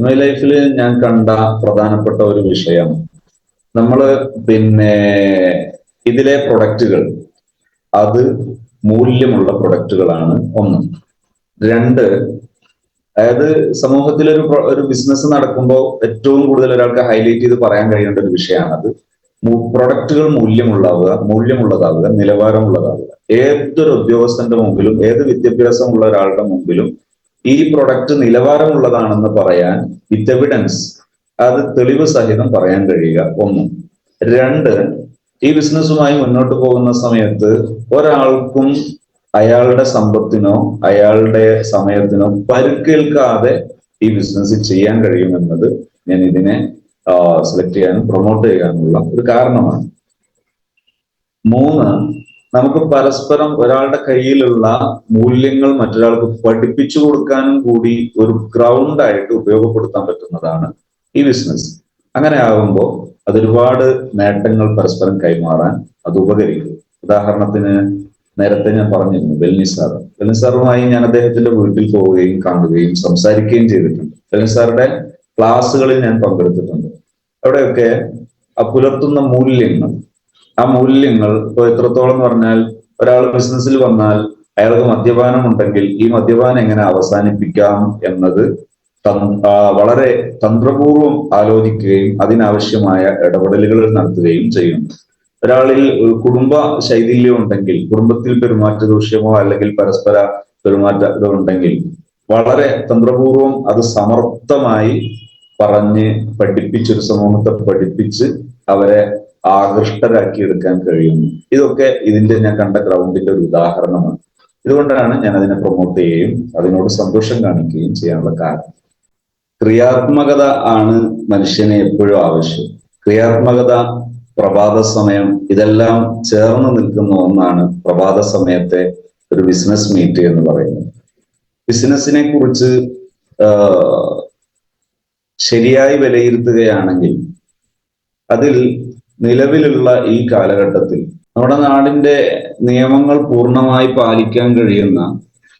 My ലൈഫിൽ ഞാൻ കണ്ട പ്രധാനപ്പെട്ട ഒരു വിഷയം, നമ്മള് ഇതിലെ പ്രൊഡക്റ്റുകൾ അത് മൂല്യമുള്ള പ്രൊഡക്റ്റുകളാണ് ഒന്ന്. രണ്ട്, അതായത് സമൂഹത്തിൽ ഒരു ബിസിനസ് നടക്കുമ്പോൾ ഏറ്റവും കൂടുതൽ ഒരാൾക്ക് ഹൈലൈറ്റ് ചെയ്ത് പറയാൻ കഴിയേണ്ട ഒരു വിഷയമാണത്. പ്രൊഡക്റ്റുകൾ മൂല്യമുള്ളതാവുക, നിലവാരമുള്ളതാവുക. ഏതൊരു ഉദ്യോഗസ്ഥന്റെ മുമ്പിലും, ഏത് വിദ്യാഭ്യാസമുള്ള ഒരാളുടെ മുമ്പിലും ഈ പ്രൊഡക്റ്റ് നിലവാരമുള്ളതാണെന്ന് പറയാൻ വിത്ത് എവിഡൻസ്, അത് തെളിവ് സഹിതം പറയാൻ കഴിയുക ഒന്ന്. രണ്ട്, ഈ ബിസിനസ്സുമായി മുന്നോട്ട് പോകുന്ന സമയത്ത് ഒരാൾക്കും അയാളുടെ സമ്പത്തിനോ അയാളുടെ സമയത്തിനോ പരുക്കേൽക്കാതെ ഈ ബിസിനസ് ചെയ്യാൻ കഴിയുമെന്നത് ഞാൻ ഇതിനെ സെലക്ട് ചെയ്യാനും പ്രൊമോട്ട് ചെയ്യാനുള്ള ഒരു കാരണമാണ്. മൂന്ന്, നമുക്ക് പരസ്പരം ഒരാളുടെ കയ്യിലുള്ള മൂല്യങ്ങൾ മറ്റൊരാൾക്ക് പഠിപ്പിച്ചു കൊടുക്കാനും കൂടി ഒരു ഗ്രൗണ്ടായിട്ട് ഉപയോഗപ്പെടുത്താൻ പറ്റുന്നതാണ് ഈ ബിസിനസ്. അങ്ങനെ ആകുമ്പോൾ അതൊരുപാട് നേട്ടങ്ങൾ പരസ്പരം കൈമാറാൻ അത് ഉപകരിക്കും. ഉദാഹരണത്തിന് നേരത്തെ ഞാൻ പറഞ്ഞിരുന്നു വെൽനിസാറുമായി ഞാൻ അദ്ദേഹത്തിന്റെ വീട്ടിൽ പോവുകയും കാണുകയും സംസാരിക്കുകയും ചെയ്തിട്ടുണ്ട്. വെൽനിസാറുടെ ക്ലാസ്സുകളിൽ ഞാൻ പങ്കെടുത്തിട്ടുണ്ട്. അവിടെയൊക്കെ പുലർത്തുന്ന മൂല്യങ്ങൾ, ആ മൂല്യങ്ങൾ ഇപ്പോൾ എത്രത്തോളം എന്ന് പറഞ്ഞാൽ, ഒരാൾ ബിസിനസ്സിൽ വന്നാൽ അയാൾക്ക് മദ്യപാനം ഉണ്ടെങ്കിൽ ഈ മദ്യപാനം എങ്ങനെ അവസാനിപ്പിക്കാം എന്നത് വളരെ തന്ത്രപൂർവം ആലോചിക്കുകയും അതിനാവശ്യമായ ഇടപെടലുകൾ നടത്തുകയും ചെയ്യുന്നു. ഒരാളിൽ കുടുംബ ശൈഥില്യം ഉണ്ടെങ്കിൽ, കുടുംബത്തിൽ പെരുമാറ്റ ദൂഷ്യമോ അല്ലെങ്കിൽ പരസ്പര പെരുമാറ്റം ഉണ്ടെങ്കിൽ വളരെ തന്ത്രപൂർവം അത് സമർത്ഥമായി പറഞ്ഞ് പഠിപ്പിച്ചൊരു സമൂഹത്തെ പഠിപ്പിച്ച് അവരെ ആകൃഷ്ടരാക്കി എടുക്കാൻ കഴിയുന്നു. ഇതൊക്കെ ഇതിന്റെ ഞാൻ കണ്ട ഗ്രൗണ്ടിന്റെ ഒരു ഉദാഹരണമാണ്. ഇതുകൊണ്ടാണ് ഞാൻ അതിനെ പ്രൊമോട്ട് ചെയ്യുകയും അതിനോട് സന്തോഷം കാണിക്കുകയും ചെയ്യാനുള്ള കാരണം. ക്രിയാത്മകത ആണ് മനുഷ്യന് എപ്പോഴും ആവശ്യം. ക്രിയാത്മകത, പ്രഭാത സമയം, ഇതെല്ലാം ചേർന്ന് നിൽക്കുന്ന ഒന്നാണ് പ്രഭാത സമയത്തെ ഒരു ബിസിനസ് മീറ്റ് എന്ന് പറയുന്നത്. ബിസിനസിനെ കുറിച്ച് ശരിയായി വിലയിരുത്തുകയാണെങ്കിൽ അതിൽ നിലവിലുള്ള ഈ കാലഘട്ടത്തിൽ നമ്മുടെ നാടിന്റെ നിയമങ്ങൾ പൂർണ്ണമായി പാലിക്കാൻ കഴിയുന്ന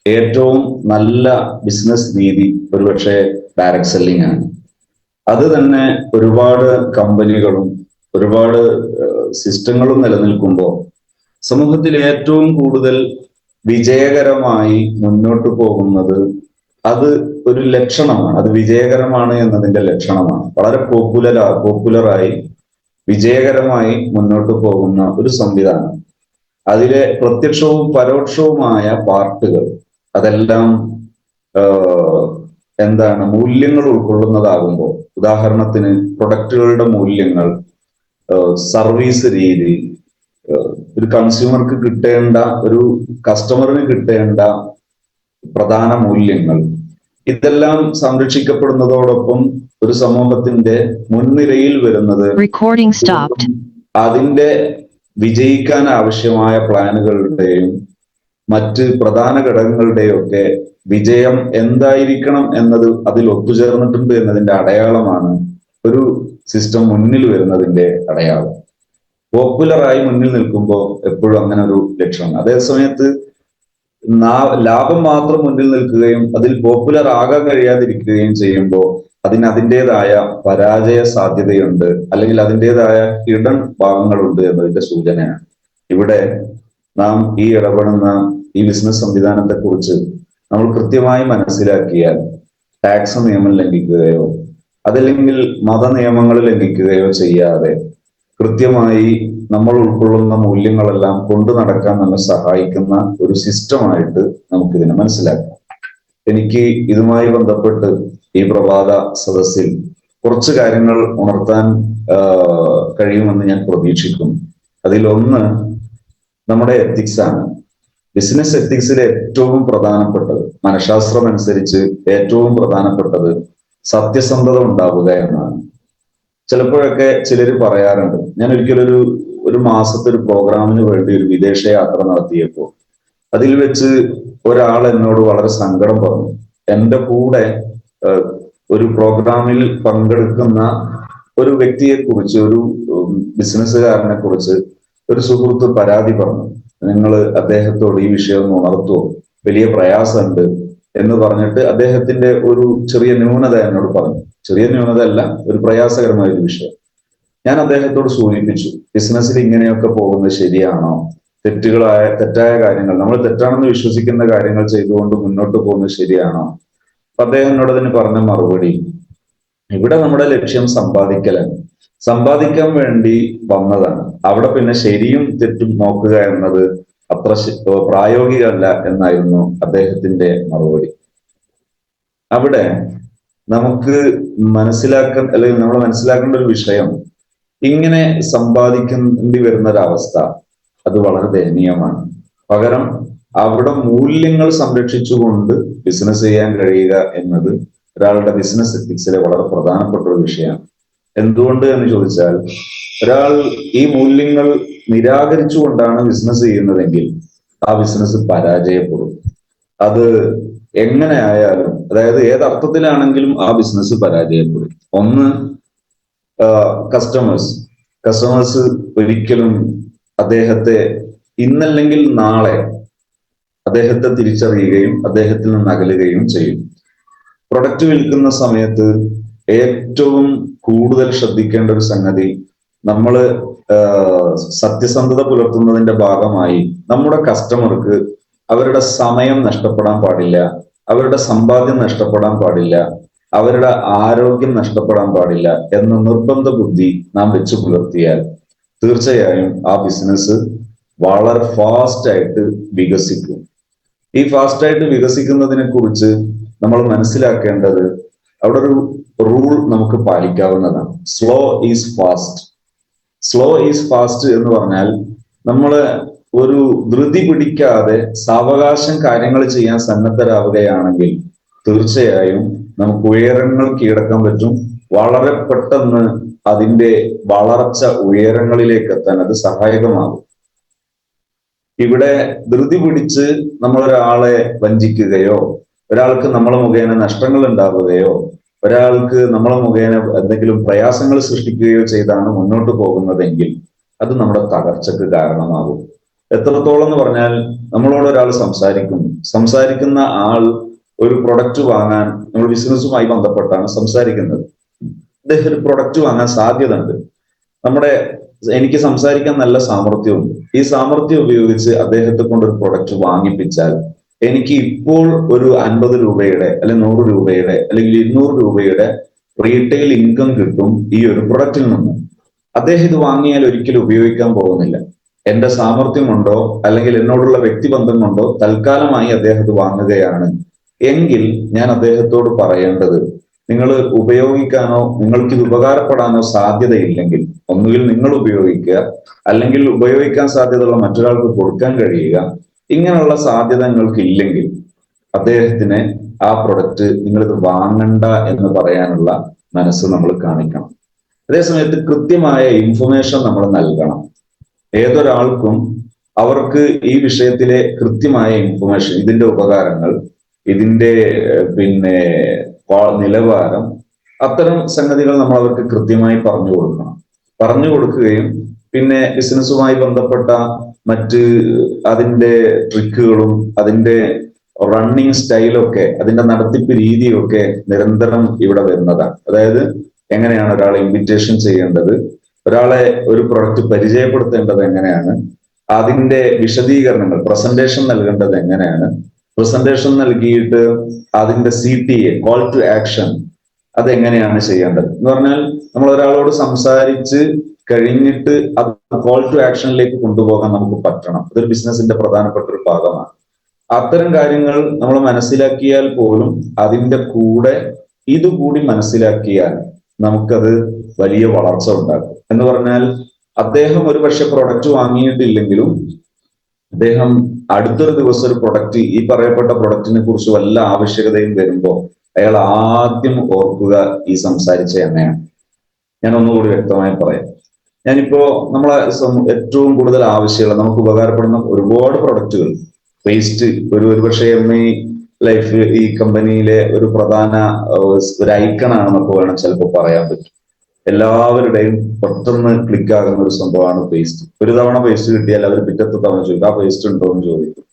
ഏറ്റവും നല്ല ബിസിനസ് രീതി ഒരുപക്ഷെ ഡയറക്ട് സെല്ലിംഗ് ആണ്. അത് തന്നെ ഒരുപാട് കമ്പനികളും ഒരുപാട് സിസ്റ്റങ്ങളും നിലനിൽക്കുമ്പോൾ സമൂഹത്തിൽ ഏറ്റവും കൂടുതൽ വിജയകരമായി മുന്നോട്ട് പോകുന്നത് അത് ഒരു ലക്ഷണമാണ്. അത് വിജയകരമാണ് എന്നതിന്റെ ലക്ഷണമാണ്. വളരെ പോപ്പുലറായി വിജയകരമായി മുന്നോട്ട് പോകുന്ന ഒരു സംവിധാനം, അതിലെ പ്രത്യക്ഷവും പരോക്ഷവുമായ പാർട്ടുകൾ അതെല്ലാം മൂല്യങ്ങൾ ഉൾക്കൊള്ളുന്നതാകുമ്പോൾ, ഉദാഹരണത്തിന് പ്രൊഡക്റ്റുകളുടെ മൂല്യങ്ങൾ, സർവീസ് രീതി, ഒരു കൺസ്യൂമർക്ക് കിട്ടേണ്ട, ഒരു കസ്റ്റമറിന് കിട്ടേണ്ട പ്രധാന മൂല്യങ്ങൾ, ഇതെല്ലാം സംരക്ഷിക്കപ്പെടുന്നതോടൊപ്പം ഒരു സമൂഹത്തിന്റെ മുൻനിരയിൽ വരുന്നത് അതിന്റെ വിജയിക്കാൻ ആവശ്യമായ പ്ലാനുകളുടെയും മറ്റ് പ്രധാന ഘടകങ്ങളുടെയും ഒക്കെ വിജയം എന്തായിരിക്കണം എന്നത് അതിൽ ഒത്തുചേർന്നിട്ടുണ്ട് എന്നതിന്റെ അടയാളമാണ് ഒരു സിസ്റ്റം മുന്നിൽ വരുന്നതിന്റെ അടയാളം. പോപ്പുലറായി മുന്നിൽ നിൽക്കുമ്പോൾ എപ്പോഴും അങ്ങനെ ഒരു ലക്ഷണം. അതേസമയത്ത് ലാഭം മാത്രം മുന്നിൽ നിൽക്കുകയും അതിൽ പോപ്പുലർ ആകാൻ കഴിയാതിരിക്കുകയും ചെയ്യുമ്പോൾ അതിൻ്റെതായ പരാജയ സാധ്യതയുണ്ട്, അല്ലെങ്കിൽ അതിൻ്റെതായ ഹിഡൻ ഭാഗങ്ങളുണ്ട് എന്നതിന്റെ സൂചനയാണ്. ഇവിടെ നാം ഈ ഇടപെടുന്ന ഈ ബിസിനസ് സംവിധാനത്തെ കുറിച്ച് നമ്മൾ കൃത്യമായി മനസ്സിലാക്കിയാൽ ടാക്സ് നിയമം ലംഘിക്കുകയോ അതല്ലെങ്കിൽ മത നിയമങ്ങൾ ലംഘിക്കുകയോ ചെയ്യാതെ കൃത്യമായി നമ്മൾ ഉൾക്കൊള്ളുന്ന മൂല്യങ്ങളെല്ലാം കൊണ്ടു നടക്കാൻ നമ്മെ സഹായിക്കുന്ന ഒരു സിസ്റ്റമായിട്ട് നമുക്കിതിനെ മനസ്സിലാക്കാം. എനിക്ക് ഇതുമായി ബന്ധപ്പെട്ട് ഈ പ്രഭാത സദസ്സിൽ കുറച്ച് കാര്യങ്ങൾ ഉണർത്താൻ കഴിയുമെന്ന് ഞാൻ പ്രതീക്ഷിക്കുന്നു. അതിലൊന്ന് നമ്മുടെ എത്തിക്സ് ആണ്. ബിസിനസ് എത്തിക്സിൽ ഏറ്റവും പ്രധാനപ്പെട്ടത്, മനഃശാസ്ത്രം അനുസരിച്ച് ഏറ്റവും പ്രധാനപ്പെട്ടത് സത്യസന്ധത ഉണ്ടാവുക എന്നാണ്. ചിലപ്പോഴൊക്കെ ചിലർ പറയാറുണ്ട്, ഞാൻ ഒരിക്കലൊരു മാസത്തെ ഒരു പ്രോഗ്രാമിന് വേണ്ടി ഒരു വിദേശ യാത്ര നടത്തിയപ്പോൾ അതിൽ വെച്ച് ഒരാൾ എന്നോട് വളരെ സങ്കടം പറഞ്ഞു. എൻ്റെ കൂടെ ഒരു പ്രോഗ്രാമിൽ പങ്കെടുക്കുന്ന ഒരു വ്യക്തിയെ കുറിച്ച്, ഒരു ബിസിനസ്സുകാരനെ കുറിച്ച് ഒരു സുഹൃത്ത് പരാതി പറഞ്ഞു. നിങ്ങൾ അദ്ദേഹത്തോട് ഈ വിഷയം ഉണർത്തുമോ, വലിയ പ്രയാസമുണ്ട് എന്ന് പറഞ്ഞിട്ട് അദ്ദേഹത്തിന്റെ ഒരു ചെറിയ ന്യൂനത എന്നോട് പറഞ്ഞു. ചെറിയ ന്യൂനത അല്ല, ഒരു പ്രയാസകരമായ ഒരു വിഷയം. ഞാൻ അദ്ദേഹത്തോട് സൂചിപ്പിച്ചു, ബിസിനസ്സിൽ ഇങ്ങനെയൊക്കെ പോകുന്നത് ശരിയാണോ? തെറ്റായ കാര്യങ്ങൾ, നമ്മൾ തെറ്റാണെന്ന് വിശ്വസിക്കുന്ന കാര്യങ്ങൾ ചെയ്തുകൊണ്ട് മുന്നോട്ട് പോകുന്നത് ശരിയാണോ? അപ്പൊ അദ്ദേഹം എന്നോട് അതിന് പറഞ്ഞ മറുപടി, ഇവിടെ നമ്മുടെ ലക്ഷ്യം സമ്പാദിക്കലാണ്, സമ്പാദിക്കാൻ വേണ്ടി വന്നതാണ്. അവിടെ പിന്നെ ശരിയും തെറ്റും നോക്കുക എന്നത് അത്ര പ്രായോഗികമല്ല എന്നായിരുന്നു അദ്ദേഹത്തിന്റെ മറുപടി. അവിടെ നമുക്ക് അല്ലെങ്കിൽ നമ്മൾ മനസ്സിലാക്കേണ്ട ഒരു വിഷയം, ഇങ്ങനെ സമ്പാദിക്കേണ്ടി വരുന്ന ഒരവസ്ഥ അത് വളരെ ദയനീയമാണ്. പകരം അവിടെ മൂല്യങ്ങൾ സംരക്ഷിച്ചുകൊണ്ട് ബിസിനസ് ചെയ്യാൻ കഴിയുക എന്നത് ഒരാളുടെ ബിസിനസ് എത്തിക്സിലെ വളരെ പ്രധാനപ്പെട്ട ഒരു വിഷയമാണ്. എന്തുകൊണ്ട് എന്ന് ചോദിച്ചാൽ, ഒരാൾ ഈ മൂല്യങ്ങൾ നിരാകരിച്ചുകൊണ്ടാണ് ബിസിനസ് ചെയ്യുന്നതെങ്കിൽ ആ ബിസിനസ് പരാജയപ്പെടും. അത് എങ്ങനെ ആയാലും, അതായത് ഏതർത്ഥത്തിലാണെങ്കിലും ആ ബിസിനസ് പരാജയപ്പെടും. ഒന്ന്, കസ്റ്റമേഴ്സ് ഒരിക്കലും അദ്ദേഹത്തെ ഇന്നല്ലെങ്കിൽ നാളെ അദ്ദേഹത്തെ തിരിച്ചറിയുകയും അദ്ദേഹത്തിൽ നിന്ന് അകലുകയും ചെയ്യും. പ്രൊഡക്റ്റ് വിൽക്കുന്ന സമയത്ത് ഏറ്റവും കൂടുതൽ ശ്രദ്ധിക്കേണ്ട ഒരു സംഗതി, നമ്മൾ സത്യസന്ധത പുലർത്തുന്നതിന്റെ ഭാഗമായി നമ്മുടെ കസ്റ്റമർക്ക് അവരുടെ സമയം നഷ്ടപ്പെടാൻ പാടില്ല, അവരുടെ സമ്പാദ്യം നഷ്ടപ്പെടാൻ പാടില്ല, അവരുടെ ആരോഗ്യം നഷ്ടപ്പെടാൻ പാടില്ല എന്ന നിർബന്ധ ബുദ്ധി നാം വെച്ചു പുലർത്തിയാൽ തീർച്ചയായും ആ ബിസിനസ് വളരെ ഫാസ്റ്റ് ആയിട്ട് വികസിക്കും. ഈ ഫാസ്റ്റായിട്ട് വികസിക്കുന്നതിനെ കുറിച്ച് നമ്മൾ മനസ്സിലാക്കേണ്ടത്, അവിടെ ഒരു റൂൾ നമുക്ക് പാലിക്കാവുന്നതാണ്. Slow is fast. Slow is fast എന്ന് പറഞ്ഞാൽ, നമ്മൾ ഒരു ധൃതി പിടിക്കാതെ സാവകാശം കാര്യങ്ങൾ ചെയ്യാൻ സന്നദ്ധരാവുകയാണെങ്കിൽ തീർച്ചയായും നമുക്ക് ഉയരങ്ങൾ കീഴടക്കാൻ പറ്റും. വളരെ പെട്ടെന്ന് അതിന്റെ വളർച്ച ഉയരങ്ങളിലേക്ക് എത്താൻ അത് സഹായകമാകും. ഇവിടെ ധൃതി പിടിച്ച് നമ്മളൊരാളെ വഞ്ചിക്കുകയോ, ഒരാൾക്ക് നമ്മളെ മുഖേന നഷ്ടങ്ങൾ ഉണ്ടാവുകയോ, ഒരാൾക്ക് നമ്മളെ മുഖേന എന്തെങ്കിലും പ്രയാസങ്ങൾ സൃഷ്ടിക്കുകയോ ചെയ്താണ് മുന്നോട്ട് പോകുന്നതെങ്കിൽ അത് നമ്മുടെ തകർച്ചക്ക് കാരണമാകും. എത്രത്തോളം എന്ന് പറഞ്ഞാൽ, നമ്മളോട് ഒരാൾ സംസാരിക്കുന്ന ആൾ ഒരു പ്രൊഡക്റ്റ് വാങ്ങാൻ, നമ്മൾ ബിസിനസ്സുമായി ബന്ധപ്പെട്ടാണ് സംസാരിക്കുന്നത്, അദ്ദേഹം ഒരു പ്രൊഡക്റ്റ് വാങ്ങാൻ സാധ്യത ഉണ്ട്. എനിക്ക് സംസാരിക്കാൻ നല്ല സാമർഥ്യമുണ്ട്. ഈ സാമർഥ്യം ഉപയോഗിച്ച് അദ്ദേഹത്തെ കൊണ്ട് ഒരു പ്രൊഡക്റ്റ് വാങ്ങിപ്പിച്ചാൽ എനിക്ക് ഇപ്പോൾ ഒരു 50 രൂപയുടെ അല്ലെങ്കിൽ 100 രൂപയുടെ അല്ലെങ്കിൽ 200 രൂപയുടെ റീറ്റെയിൽ ഇൻകം കിട്ടും ഈ ഒരു പ്രൊഡക്റ്റിൽ നിന്ന്. അദ്ദേഹം ഇത് വാങ്ങിയാൽ ഒരിക്കലും ഉപയോഗിക്കാൻ പോകുന്നില്ല. എന്റെ സാമർഥ്യം കൊണ്ടോ അല്ലെങ്കിൽ എന്നോടുള്ള വ്യക്തിബന്ധം കൊണ്ടോ തൽക്കാലമായി അദ്ദേഹം ഇത് വാങ്ങുകയാണ് എങ്കിൽ ഞാൻ അദ്ദേഹത്തോട് പറയേണ്ടത്, നിങ്ങൾ ഉപയോഗിക്കാനോ നിങ്ങൾക്ക് ഇത് ഉപകാരപ്പെടാനോ സാധ്യതയില്ലെങ്കിൽ ഒന്നുകിൽ നിങ്ങൾ ഉപയോഗിക്കുക, അല്ലെങ്കിൽ ഉപയോഗിക്കാൻ സാധ്യതയുള്ള മറ്റൊരാൾക്ക് കൊടുക്കാൻ കഴിയുക. ഇങ്ങനെയുള്ള സാധ്യത നിങ്ങൾക്ക് ഇല്ലെങ്കിൽ അദ്ദേഹത്തിന് ആ പ്രൊഡക്റ്റ് നിങ്ങളിത് വാങ്ങണ്ട എന്ന് പറയാനുള്ള മനസ്സ് നമ്മൾ കാണിക്കണം. അതേസമയത്ത് കൃത്യമായ ഇൻഫർമേഷൻ നമ്മൾ നൽകണം. ഏതൊരാൾക്കും അവർക്ക് ഈ വിഷയത്തിലെ കൃത്യമായ ഇൻഫർമേഷൻ, ഇതിന്റെ ഉപകാരങ്ങൾ, ഇതിന്റെ നിലവാരം, അത്തരം സംഗതികൾ നമ്മൾ അവർക്ക് കൃത്യമായി പറഞ്ഞു കൊടുക്കുകയും പിന്നെ ബിസിനസ്സുമായി ബന്ധപ്പെട്ട മറ്റ് അതിന്റെ ട്രിക്കുകളും അതിന്റെ റണ്ണിങ് സ്റ്റൈലൊക്കെ അതിന്റെ നടത്തിപ്പ് രീതിയൊക്കെ നിരന്തരം ഇവിടെ വരുന്നതാണ്. അതായത് എങ്ങനെയാണ് ഒരാളെ ഇൻവിറ്റേഷൻ ചെയ്യേണ്ടത്, ഒരാളെ ഒരു പ്രൊഡക്റ്റ് പരിചയപ്പെടുത്തേണ്ടത് എങ്ങനെയാണ്, അതിന്റെ വിശദീകരണങ്ങൾ പ്രസന്റേഷൻ നൽകേണ്ടത് എങ്ങനെയാണ്, പ്രസന്റേഷൻ നൽകിയിട്ട് അതിന്റെ CTA കോൾ ടു ആക്ഷൻ അതെങ്ങനെയാണ് ചെയ്യേണ്ടത് എന്ന് പറഞ്ഞാൽ, നമ്മൾ ഒരാളോട് സംസാരിച്ച് കഴിഞ്ഞിട്ട് അത് കോൾ ടു ആക്ഷനിലേക്ക് കൊണ്ടുപോകാൻ നമുക്ക് പറ്റണം. അതൊരു ബിസിനസിന്റെ പ്രധാനപ്പെട്ട ഒരു ഭാഗമാണ്. അത്തരം കാര്യങ്ങൾ നമ്മൾ മനസ്സിലാക്കിയാൽ പോലും അതിന്റെ കൂടെ ഇതുകൂടി മനസ്സിലാക്കിയാൽ നമുക്കത് വലിയ വളർച്ച ഉണ്ടാക്കും. എന്ന് പറഞ്ഞാൽ അദ്ദേഹം ഒരു പക്ഷെ പ്രൊഡക്റ്റ് വാങ്ങിയിട്ടില്ലെങ്കിലും അദ്ദേഹം അടുത്തൊരു ദിവസം ഒരു പ്രൊഡക്റ്റ്, ഈ പറയപ്പെട്ട പ്രൊഡക്റ്റിനെ കുറിച്ച് വല്ല ആവശ്യകതയും വരുമ്പോൾ അയാൾ ആദ്യം ഓർക്കുക ഈ സംസാരിച്ച എണ്ണയാണ്. ഞാൻ ഒന്നുകൂടി വ്യക്തമായി പറയാം. ഞാനിപ്പോ നമ്മളെ ഏറ്റവും കൂടുതൽ ആവശ്യമുള്ള നമുക്ക് ഉപകാരപ്പെടുന്ന ഒരുപാട് പ്രൊഡക്റ്റുകൾ, വേസ്റ്റ് ഒരുപക്ഷെ ലൈഫ് ഈ കമ്പനിയിലെ ഒരു പ്രധാന ഒരു ഐക്കണാണെന്നൊക്കെ വേണം ചിലപ്പോൾ പറയാൻ പറ്റും. എല്ലാവരുടെയും പെട്ടെന്ന് ക്ലിക്ക് ആകുന്ന ഒരു സംഭവമാണ് പേസ്റ്റ്. ഒരു തവണ പേസ്റ്റ് കിട്ടിയാൽ അവർ പിറ്റത്തെ തവണ ചോദിക്കും ആ പേസ്റ്റ് ഉണ്ടോ എന്ന് ചോദിക്കും.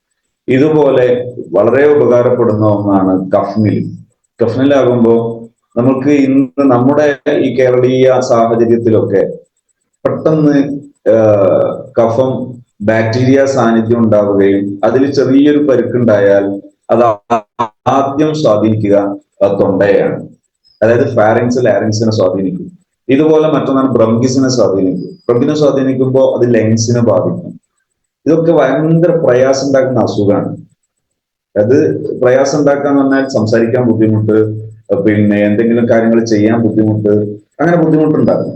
ഇതുപോലെ വളരെ ഉപകാരപ്പെടുന്ന ഒന്നാണ് കഫ്നിൽ. കഫ്നിലാകുമ്പോൾ നമുക്ക് ഇന്ന് നമ്മുടെ ഈ കേരളീയ സാഹചര്യത്തിലൊക്കെ പെട്ടെന്ന് കഫം ബാക്ടീരിയ സാന്നിധ്യം ഉണ്ടാവുകയും അതിൽ ചെറിയൊരു പരുക്കുണ്ടായാൽ അത് ആദ്യം സ്വാധീനിക്കുക തൊണ്ടയാണ്. അതായത് ഫാരിങ്സ് ലാരിങ്സിനെ സ്വാധീനിക്കും. ഇതുപോലെ മറ്റൊന്നാണ് ബ്രങ്കിസിനെ സ്വാധീനിക്കും. ബ്രങ്കിനെ സ്വാധീനിക്കുമ്പോൾ അത് ലങ്സിനെ ബാധിക്കും. ഇതൊക്കെ ഭയങ്കര പ്രയാസം ഉണ്ടാക്കുന്ന അസുഖമാണ്. അത് പ്രയാസം ഉണ്ടാക്കാന്ന് പറഞ്ഞാൽ സംസാരിക്കാൻ ബുദ്ധിമുട്ട്, പിന്നെ എന്തെങ്കിലും കാര്യങ്ങൾ ചെയ്യാൻ ബുദ്ധിമുട്ട്, അങ്ങനെ ബുദ്ധിമുട്ടുണ്ടാകും.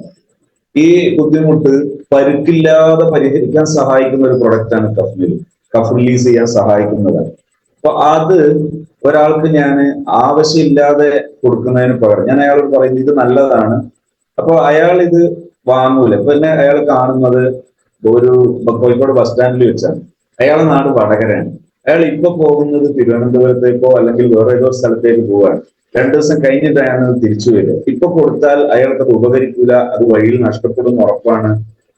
ഈ ബുദ്ധിമുട്ട് പരുക്കില്ലാതെ പരിഹരിക്കാൻ സഹായിക്കുന്ന ഒരു പ്രൊഡക്റ്റാണ് കഫ്. കഫ് റിലീസ് ചെയ്യാൻ സഹായിക്കുന്നതാണ്. അപ്പൊ അത് ഒരാൾക്ക് ഞാൻ ആവശ്യമില്ലാതെ കൊടുക്കുന്നതിന് പകരം ഞാൻ അയാളോട് പറയുന്നത് ഇത് നല്ലതാണ്. അപ്പൊ അയാൾ ഇത് വാങ്ങൂല. ഇപ്പൊ തന്നെ അയാൾ കാണുന്നത് ഒരു കോഴിക്കോട് ബസ് സ്റ്റാൻഡിൽ വെച്ചാണ്. അയാളുടെ നാട് വടകരയാണ്. അയാൾ ഇപ്പൊ പോകുന്നത് തിരുവനന്തപുരത്തേക്കോ അല്ലെങ്കിൽ വേറെ ഏതോ സ്ഥലത്തേക്ക് പോവാണ്. 2 ദിവസം കഴിഞ്ഞിട്ടാണ് തിരിച്ചു വരിക. ഇപ്പൊ കൊടുത്താൽ അയാൾക്ക് അത് ഉപകരിക്കൂല, അത് വഴിയിൽ നഷ്ടപ്പെടും ഉറപ്പാണ്.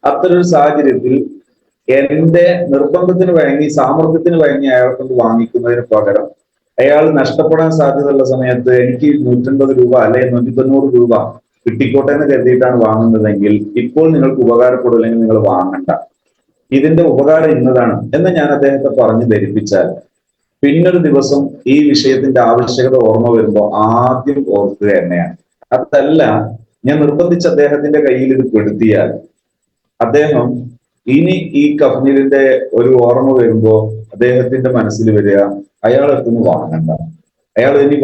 അത്തരൊരു സാഹചര്യത്തിൽ എന്റെ നിർബന്ധത്തിന് വഴങ്ങി, സാമർഥ്യത്തിന് വഴങ്ങി അയാൾക്കൊന്ന് വാങ്ങിക്കുന്നതിന് പകരം അയാൾ നഷ്ടപ്പെടാൻ സാധ്യതയുള്ള സമയത്ത് എനിക്ക് 150 രൂപ അല്ലെങ്കിൽ 190 രൂപ കിട്ടിക്കോട്ടെ എന്ന് കരുതിയിട്ടാണ് വാങ്ങുന്നതെങ്കിൽ ഇപ്പോൾ നിങ്ങൾക്ക് ഉപകാരപ്പെടില്ലെങ്കിൽ നിങ്ങൾ വാങ്ങണ്ട. ഇതിന്റെ ഉപകാരം ഇന്നതാണ് എന്ന് ഞാൻ അദ്ദേഹത്തെ പറഞ്ഞു ധരിപ്പിച്ചാൽ പിന്നൊരു ദിവസം ഈ വിഷയത്തിന്റെ ആവശ്യകത ഓർമ്മ വരുമ്പോൾ ആദ്യം ഓർക്കുക എന്നെയാണ്. അതല്ല, ഞാൻ നിർബന്ധിച്ച് അദ്ദേഹത്തിന്റെ കയ്യിൽ ഇത് പെടുത്തിയാൽ അദ്ദേഹം ഇനി ഈ കഫ്നീരിന്റെ ഒരു ഓർമ്മ വരുമ്പോ അദ്ദേഹത്തിന്റെ മനസ്സിൽ വരിക അയാൾ എത്തുന്നു വാങ്ങണ്ട, അയാൾ ഇനി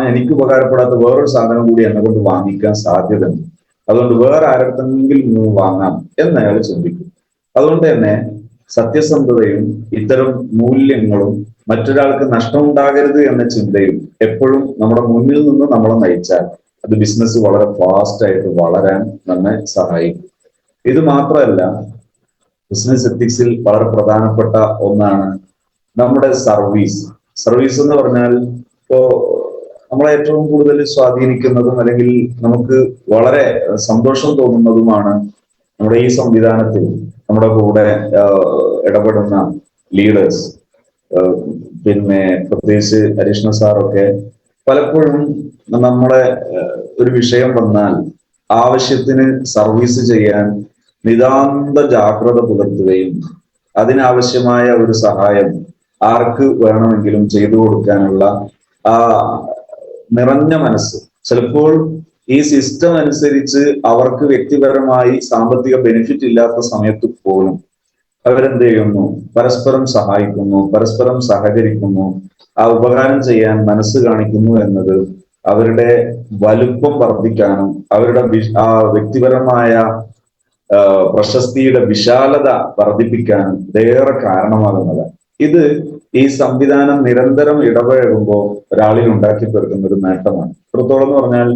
എനിക്ക് ഉപകാരപ്പെടാത്ത വേറൊരു സാധനം കൂടി എന്നെ കൊണ്ട് വാങ്ങിക്കാൻ സാധ്യതയുണ്ട്, അതുകൊണ്ട് വേറെ ആരടുത്തെങ്കിലും വാങ്ങാം എന്ന് അയാൾ ചിന്തിക്കും. അതുകൊണ്ട് തന്നെ സത്യസന്ധതയും ഇത്തരം മൂല്യങ്ങളും മറ്റൊരാൾക്ക് നഷ്ടമുണ്ടാകരുത് എന്ന ചിന്തയും എപ്പോഴും നമ്മുടെ മുന്നിൽ നിന്ന് നമ്മളെ നയിച്ചാൽ അത് ബിസിനസ് വളരെ ഫാസ്റ്റ് ആയിട്ട് വളരാൻ നമ്മെ സഹായിക്കും. ഇത് മാത്രമല്ല, ബിസിനസ് എത്തിക്സിൽ വളരെ പ്രധാനപ്പെട്ട ഒന്നാണ് നമ്മുടെ സർവീസ്. സർവീസ് എന്ന് പറഞ്ഞാൽ ഇപ്പോ നമ്മളെ ഏറ്റവും കൂടുതൽ സ്വാധീനിക്കുന്നതും അല്ലെങ്കിൽ നമുക്ക് വളരെ സന്തോഷം തോന്നുന്നതുമാണ് നമ്മുടെ ഈ സംവിധാനത്തിൽ നമ്മുടെ കൂടെ ഇടപെടുന്ന ലീഡേഴ്സ്. പിന്നെ പ്രത്യേകിച്ച് അരീഷ്ണ സാറൊക്കെ പലപ്പോഴും നമ്മളെ ഒരു വിഷയം വന്നാൽ ആവശ്യത്തിന് സർവീസ് ചെയ്യാൻ നിതാന്ത ജാഗ്രത പുലർത്തുകയും അതിനാവശ്യമായ ഒരു സഹായം ആർക്ക് വേണമെങ്കിലും ചെയ്തു കൊടുക്കാനുള്ള ആ നിറഞ്ഞ മനസ്സ്. ചിലപ്പോൾ ഈ സിസ്റ്റം അനുസരിച്ച് അവർക്ക് വ്യക്തിപരമായി സാമ്പത്തിക ബെനിഫിറ്റ് ഇല്ലാത്ത സമയത്ത് പോലും അവരെന്ത് ചെയ്യുന്നു, പരസ്പരം സഹായിക്കുന്നു, പരസ്പരം സഹകരിക്കുന്നു, ആ ഉപകാരം ചെയ്യാൻ മനസ്സ് കാണിക്കുന്നു എന്നത് അവരുടെ വലുപ്പം വർദ്ധിക്കാനും അവരുടെ ആ വ്യക്തിപരമായ പ്രശസ്തിയുടെ വിശാലത വർദ്ധിപ്പിക്കാനും ഇതേറെ കാരണമാകുന്നതാണ്. ഇത് ഈ സംവിധാനം നിരന്തരം ഇടപഴകുമ്പോൾ ഒരാളിൽ ഉണ്ടാക്കി തീർക്കുന്ന ഒരു നേട്ടമാണ്. എത്രത്തോളം എന്ന് പറഞ്ഞാൽ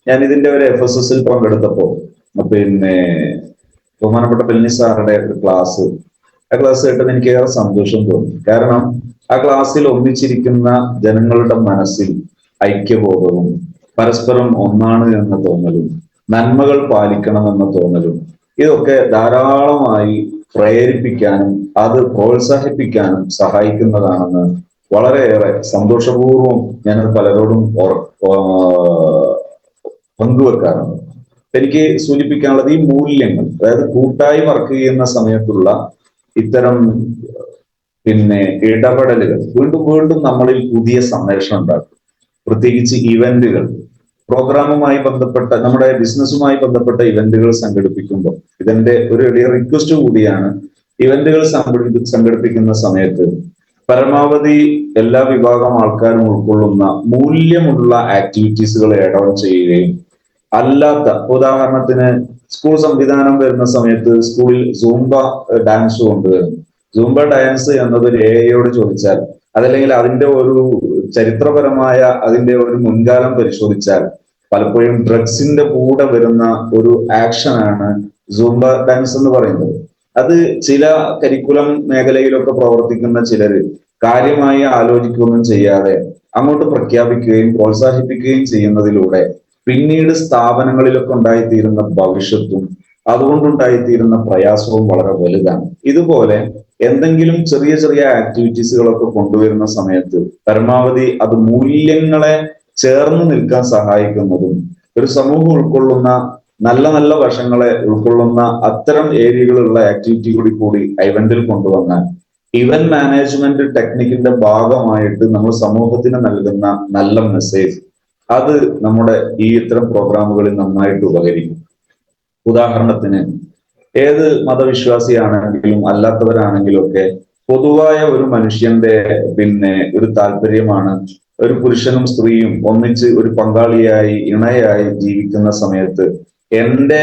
ഞാൻ ഇതിന്റെ ഒരു FSSൽ പങ്കെടുത്തപ്പോൾ പിന്നെ ബഹുമാനപ്പെട്ട പെൽനി സാറുടെ ഒരു ക്ലാസ്, ആ ക്ലാസ് കേട്ടത് എനിക്ക് ഏറെ സന്തോഷം തോന്നി. കാരണം ആ ക്ലാസ്സിൽ ഒന്നിച്ചിരിക്കുന്ന ജനങ്ങളുടെ മനസ്സിൽ ഐക്യബോധവും പരസ്പരം ഒന്നാണ് എന്ന തോന്നലും നന്മകൾ പാലിക്കണമെന്ന തോന്നലും ഇതൊക്കെ ധാരാളമായി പ്രേരിപ്പിക്കാനും അത് പ്രോത്സാഹിപ്പിക്കാനും സഹായിക്കുന്നതാണെന്ന് വളരെയേറെ സന്തോഷപൂർവ്വം ഞാൻ പലരോടും പങ്കുവെക്കാറുണ്ട്. എനിക്ക് സൂചിപ്പിക്കാനുള്ളത് ഈ മൂല്യങ്ങൾ, അതായത് കൂട്ടായി വർക്ക് ചെയ്യുന്ന സമയത്തുള്ള ഇത്തരം പിന്നെ ഇടപെടലുകൾ വീണ്ടും വീണ്ടും നമ്മളിൽ പുതിയ സന്ദേശം ഉണ്ടാക്കും. പ്രത്യേകിച്ച് ഇവന്റുകൾ, പ്രോഗ്രാമുമായി ബന്ധപ്പെട്ട നമ്മുടെ ബിസിനസ്സുമായി ബന്ധപ്പെട്ട ഇവന്റുകൾ സംഘടിപ്പിക്കുമ്പോൾ ഇതിന്റെ ഒരു റിക്വസ്റ്റ് കൂടിയാണ്. ഇവന്റുകൾ സംഘടിപ്പിക്കുന്ന സമയത്ത് പരമാവധി എല്ലാ വിഭാഗം ആൾക്കാരും ഉൾക്കൊള്ളുന്ന മൂല്യമുള്ള ആക്ടിവിറ്റീസുകൾ ആഡ് ഓൺ ചെയ്യുകയും അല്ലാത്ത, ഉദാഹരണത്തിന് സ്കൂൾ സംവിധാനം വരുന്ന സമയത്ത് സ്കൂളിൽ സൂംബ ഡാൻസ് കൊണ്ടുവരുന്നു. സൂംബ ഡാൻസ് എന്നത് AIയോട് ചോദിച്ചാൽ അതല്ലെങ്കിൽ അതിന്റെ ഒരു ചരിത്രപരമായ അതിന്റെ ഒരു മുൻകാലം പരിശോധിച്ചാൽ പലപ്പോഴും ഡ്രഗ്സിന്റെ കൂടെ വരുന്ന ഒരു ആക്ഷനാണ് സൂംബ ഡാൻസ് എന്ന് പറയുന്നത്. അത് ചില കരിക്കുലം മേഖലയിലൊക്കെ പ്രവർത്തിക്കുന്ന ചിലര് കാര്യമായി ആലോചിക്കുകയൊന്നും ചെയ്യാതെ അങ്ങോട്ട് പ്രഖ്യാപിക്കുകയും പ്രോത്സാഹിപ്പിക്കുകയും ചെയ്യുന്നതിലൂടെ പിന്നീട് സ്ഥാപനങ്ങളിലൊക്കെ ഉണ്ടായിത്തീരുന്ന ഭവിഷ്യത്തും അതുകൊണ്ടുണ്ടായിത്തീരുന്ന പ്രയാസവും വളരെ വലുതാണ്. ഇതുപോലെ എന്തെങ്കിലും ചെറിയ ചെറിയ ആക്ടിവിറ്റീസുകളൊക്കെ കൊണ്ടുവരുന്ന സമയത്ത് പരമാവധി അത് മൂല്യങ്ങളെ ചേർന്ന് നിൽക്കാൻ സഹായിക്കുന്നതും ഒരു സമൂഹം ഉൾക്കൊള്ളുന്ന നല്ല നല്ല വശങ്ങളെ ഉൾക്കൊള്ളുന്ന അത്തരം ഏരിയകളുള്ള ആക്ടിവിറ്റി കൂടി ഇവന്റിൽ കൊണ്ടുവന്നാൽ ഇവന്റ് മാനേജ്മെന്റ് ടെക്നിക്കിന്റെ ഭാഗമായിട്ട് നമ്മൾ സമൂഹത്തിന് നൽകുന്ന നല്ല മെസ്സേജ് അത് നമ്മുടെ ഈ ഇത്തരം പ്രോഗ്രാമുകളിൽ നന്നായിട്ട് ഉപകരിക്കും. ഉദാഹരണത്തിന് ഏത് മതവിശ്വാസിയാണെങ്കിലും അല്ലാത്തവരാണെങ്കിലും ഒക്കെ പൊതുവായ ഒരു മനുഷ്യന്റെ ഒരു താല്പര്യമാണ് ഒരു പുരുഷനും സ്ത്രീയും ഒന്നിച്ച് ഒരു പങ്കാളിയായി ഇണയായി ജീവിക്കുന്ന സമയത്ത് എന്റെ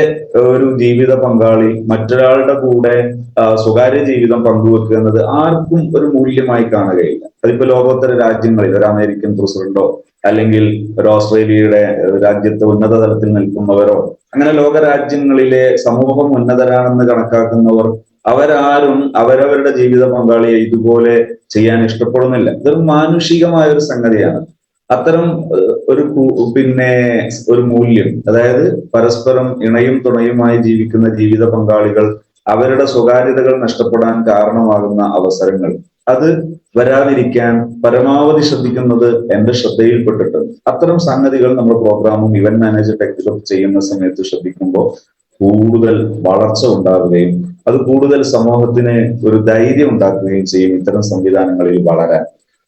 ഒരു ജീവിത പങ്കാളി മറ്റൊരാളുടെ കൂടെ സ്വകാര്യ ജീവിതം പങ്കുവെക്കുക എന്നത് ആർക്കും ഒരു മൂല്യമായി കാണുകയില്ല. അതിപ്പോ ലോകോത്തര രാജ്യങ്ങളിൽ ഒരു അമേരിക്കൻ പ്രസിഡന്റോ അല്ലെങ്കിൽ ഒരു ഓസ്ട്രേലിയയുടെ രാജ്യത്ത് ഉന്നത തലത്തിൽ നിൽക്കുന്നവരോ അങ്ങനെ ലോകരാജ്യങ്ങളിലെ സമൂഹം ഉന്നതരാണെന്ന് കണക്കാക്കുന്നവർ അവരാരും അവരവരുടെ ജീവിത പങ്കാളിയെ ഇതുപോലെ ചെയ്യാൻ ഇഷ്ടപ്പെടുന്നില്ല. ഇതൊരു മാനുഷികമായ ഒരു സംഗതിയാണ്. അത്തരം ഒരു ഒരു മൂല്യം, അതായത് പരസ്പരം ഇണയും തുണയുമായി ജീവിക്കുന്ന ജീവിത പങ്കാളികൾ അവരുടെ സ്വകാര്യതകൾ നഷ്ടപ്പെടാൻ കാരണമാകുന്ന അവസരങ്ങൾ അത് വരാതിരിക്കാൻ പരമാവധി ശ്രദ്ധിക്കുന്നത് എന്റെ ശ്രദ്ധയിൽപ്പെട്ടിട്ടുണ്ട്. അത്തരം സംഗതികൾ നമ്മുടെ പ്രോഗ്രാമും ഇവന്റ് മാനേജർ ടെക്നിക്കും ചെയ്യുന്ന സമയത്ത് ശ്രദ്ധിക്കുമ്പോൾ കൂടുതൽ വളർച്ച ഉണ്ടാവുകയും അത് കൂടുതൽ സമൂഹത്തിന് ഒരു ധൈര്യം ഉണ്ടാക്കുകയും ചെയ്യും ഇത്തരം സംവിധാനങ്ങളിൽ വളരാൻ.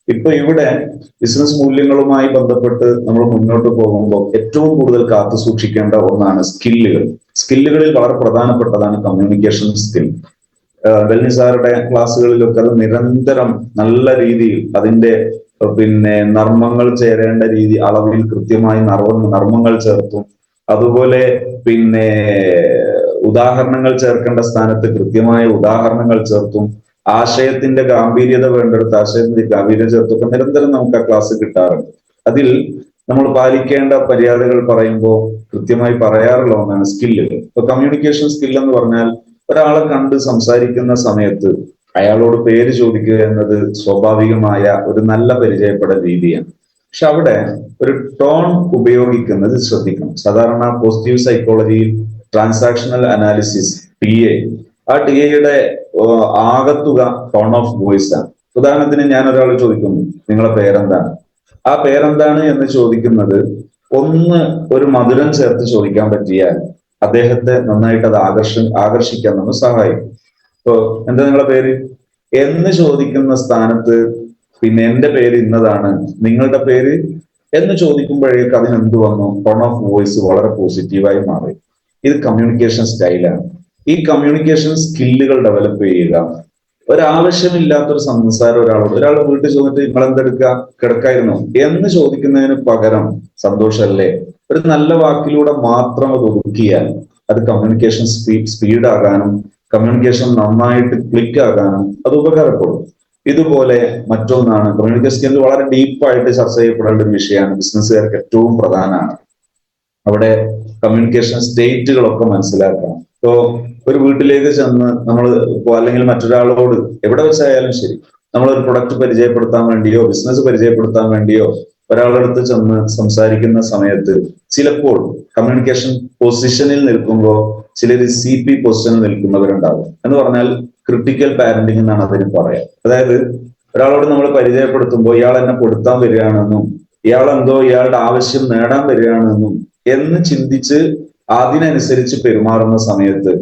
ഇപ്പൊ ഇവിടെ ബിസിനസ് മൂല്യങ്ങളുമായി ബന്ധപ്പെട്ട് നമ്മൾ മുന്നോട്ട് പോകുമ്പോൾ ഏറ്റവും കൂടുതൽ കാത്തു സൂക്ഷിക്കേണ്ട ഒന്നാണ് സ്കില്ലുകൾ. സ്കില്ലുകളിൽ വളരെ പ്രധാനപ്പെട്ടതാണ് കമ്മ്യൂണിക്കേഷൻ സ്കിൽ. ഡൽഹി സാറുടെ ക്ലാസ്സുകളിലൊക്കെ അത് നിരന്തരം നല്ല രീതിയിൽ അതിന്റെ നർമ്മങ്ങൾ ചേരേണ്ട രീതി അളവിൽ കൃത്യമായി നർമ്മങ്ങൾ ചേർത്തും അതുപോലെ ഉദാഹരണങ്ങൾ ചേർക്കേണ്ട സ്ഥാനത്ത് കൃത്യമായ ഉദാഹരണങ്ങൾ ചേർത്തും ആശയത്തിന്റെ ഗാംഭീര്യത വേണ്ടെടുത്ത് ആശയത്തിന്റെ ഗാംഭീര്യം ചേർത്തൊക്കെ നിരന്തരം നമുക്ക് ആ ക്ലാസ് കിട്ടാറുണ്ട്. അതിൽ നമ്മൾ പാലിക്കേണ്ട മര്യാദകൾ പറയുമ്പോൾ കൃത്യമായി പറയാറുള്ള ഒന്നാണ് സ്കില്ലുകൾ. ഇപ്പൊ കമ്മ്യൂണിക്കേഷൻ സ്കിൽ എന്ന് പറഞ്ഞാൽ ഒരാളെ കണ്ട് സംസാരിക്കുന്ന സമയത്ത് അയാളോട് പേര് ചോദിക്കുക എന്നത് സ്വാഭാവികമായ ഒരു നല്ല പരിചയപ്പെടൽ രീതിയാണ്. പക്ഷെ അവിടെ ഒരു ടോൺ ഉപയോഗിക്കുന്നത് ശ്രദ്ധിക്കണം. സാധാരണ പോസിറ്റീവ് സൈക്കോളജിയിൽ ട്രാൻസാക്ഷണൽ അനാലിസിസ് TA, ആ TA ആകത്തുക ടോൺ ഓഫ് വോയിസ് ആണ്. ഉദാഹരണത്തിന് ഞാൻ ഒരാൾ ചോദിക്കുന്നു നിങ്ങളെ പേരെന്താണ്, ആ പേരെന്താണ് എന്ന് ചോദിക്കുന്നത് ഒന്ന് ഒരു മധുരം ചേർത്ത് ചോദിക്കാൻ പറ്റിയാൽ അദ്ദേഹത്തെ നന്നായിട്ട് അത് ആകർഷിക്കാൻ നമ്മൾ സഹായിക്കും. ഇപ്പൊ എന്താ നിങ്ങളെ പേര് എന്ന് ചോദിക്കുന്ന സ്ഥാനത്ത് എന്റെ പേര് ഇന്നതാണ്, നിങ്ങളുടെ പേര് എന്ന് ചോദിക്കുമ്പോഴേക്ക് അതിനെന്ത് വന്നു? ടോൺ ഓഫ് വോയിസ് വളരെ പോസിറ്റീവായി മാറി. ഇത് കമ്മ്യൂണിക്കേഷൻ സ്റ്റൈലാണ്. ഈ കമ്മ്യൂണിക്കേഷൻ സ്കില്ലുകൾ ഡെവലപ്പ് ചെയ്യുക. ഒരാവശ്യമില്ലാത്തൊരു സംസാരം ഒരാൾ വീട്ടിൽ ചോദിച്ചിട്ട് നിങ്ങൾ എന്തെടുക്കുക കിടക്കായിരുന്നു എന്ന് ചോദിക്കുന്നതിന് പകരം സന്തോഷമല്ലേ ഒരു നല്ല വാക്കിലൂടെ മാത്രം അത് ഒതുക്കിയാൽ അത് കമ്മ്യൂണിക്കേഷൻ സ്പീഡ് ആകാനും കമ്മ്യൂണിക്കേഷൻ നന്നായിട്ട് ക്ലിക്ക് ആകാനും അത് ഉപകാരപ്പെടും. ഇതുപോലെ മറ്റൊന്നാണ് കമ്മ്യൂണിക്കേഷൻ സ്കിൽ വളരെ ഡീപ്പായിട്ട് ചർച്ച ചെയ്യപ്പെടേണ്ട ഒരു വിഷയമാണ്. ബിസിനസ്സുകാർക്ക് ഏറ്റവും പ്രധാനമാണ്. അവിടെ കമ്മ്യൂണിക്കേഷൻ സ്റ്റേറ്റുകളൊക്കെ മനസ്സിലാക്കണം. ഇപ്പോ ഒരു വീട്ടിലേക്ക് ചെന്ന് നമ്മൾ അല്ലെങ്കിൽ മറ്റൊരാളോട് എവിടെ വെച്ചായാലും ശരി നമ്മളൊരു പ്രൊഡക്റ്റ് പരിചയപ്പെടുത്താൻ വേണ്ടിയോ ബിസിനസ് പരിചയപ്പെടുത്താൻ വേണ്ടിയോ ഒരാളുടെ അടുത്ത് ചെന്ന് സംസാരിക്കുന്ന സമയത്ത് ചിലപ്പോൾ കമ്മ്യൂണിക്കേഷൻ പൊസിഷനിൽ നിൽക്കുമ്പോൾ ചിലർ CP പൊസിഷനിൽ നിൽക്കുന്നവരുണ്ടാകും. എന്ന് പറഞ്ഞാൽ ക്രിട്ടിക്കൽ പാരന്റിംഗ് എന്നാണ് അതിന് പറയാം. അതായത് ഒരാളോട് നമ്മൾ പരിചയപ്പെടുത്തുമ്പോൾ ഇയാൾ എന്നെ കൊടുത്താൻ വരികയാണെന്നും ഇയാളെന്തോ ഇയാളുടെ ആവശ്യം നേടാൻ വരികയാണെന്നും എന്ന് ചിന്തിച്ച് അതിനനുസരിച്ച് പെരുമാറുന്ന സമയത്ത്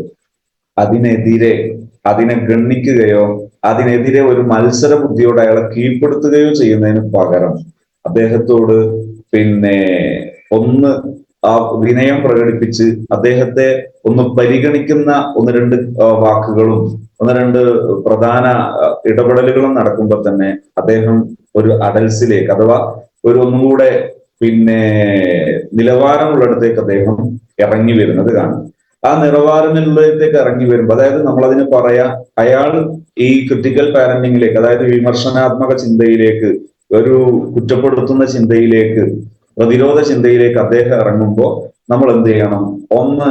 അതിനെ ഗണ്ണിക്കുകയോ അതിനെതിരെ ഒരു മത്സര ബുദ്ധിയോടെ അയാളെ കീഴ്പ്പെടുത്തുകയോ ചെയ്യുന്നതിന് പകരം അദ്ദേഹത്തോട് ഒന്ന് ആ വിനയം പ്രകടിപ്പിച്ച് അദ്ദേഹത്തെ ഒന്ന് പരിഗണിക്കുന്ന ഒന്ന് രണ്ട് വാക്കുകളും ഒന്ന് രണ്ട് പ്രധാന ഇടപെടലുകളും നടക്കുമ്പോൾ തന്നെ അദ്ദേഹം ഒരു അഡൽസിലേക്ക് അഥവാ ഒരു ഒന്നുകൂടെ നിലവാരമുള്ളിടത്തേക്ക് അദ്ദേഹം ഇറങ്ങി വരുന്നത് കാണും. ആ നിലവാരമുള്ളിടത്തേക്ക് ഇറങ്ങി വരുമ്പോൾ അതായത് നമ്മളതിന് പറയാ അയാൾ ഈ ക്രിട്ടിക്കൽ പാരന്റിങ്ങിലേക്ക് അതായത് വിമർശനാത്മക ചിന്തയിലേക്ക് ഒരു കുറ്റപ്പെടുത്തുന്ന ചിന്തയിലേക്ക് പ്രതിരോധ ചിന്തയിലേക്ക് അദ്ദേഹം ഇറങ്ങുമ്പോൾ നമ്മൾ എന്ത് ചെയ്യണം? ഒന്ന്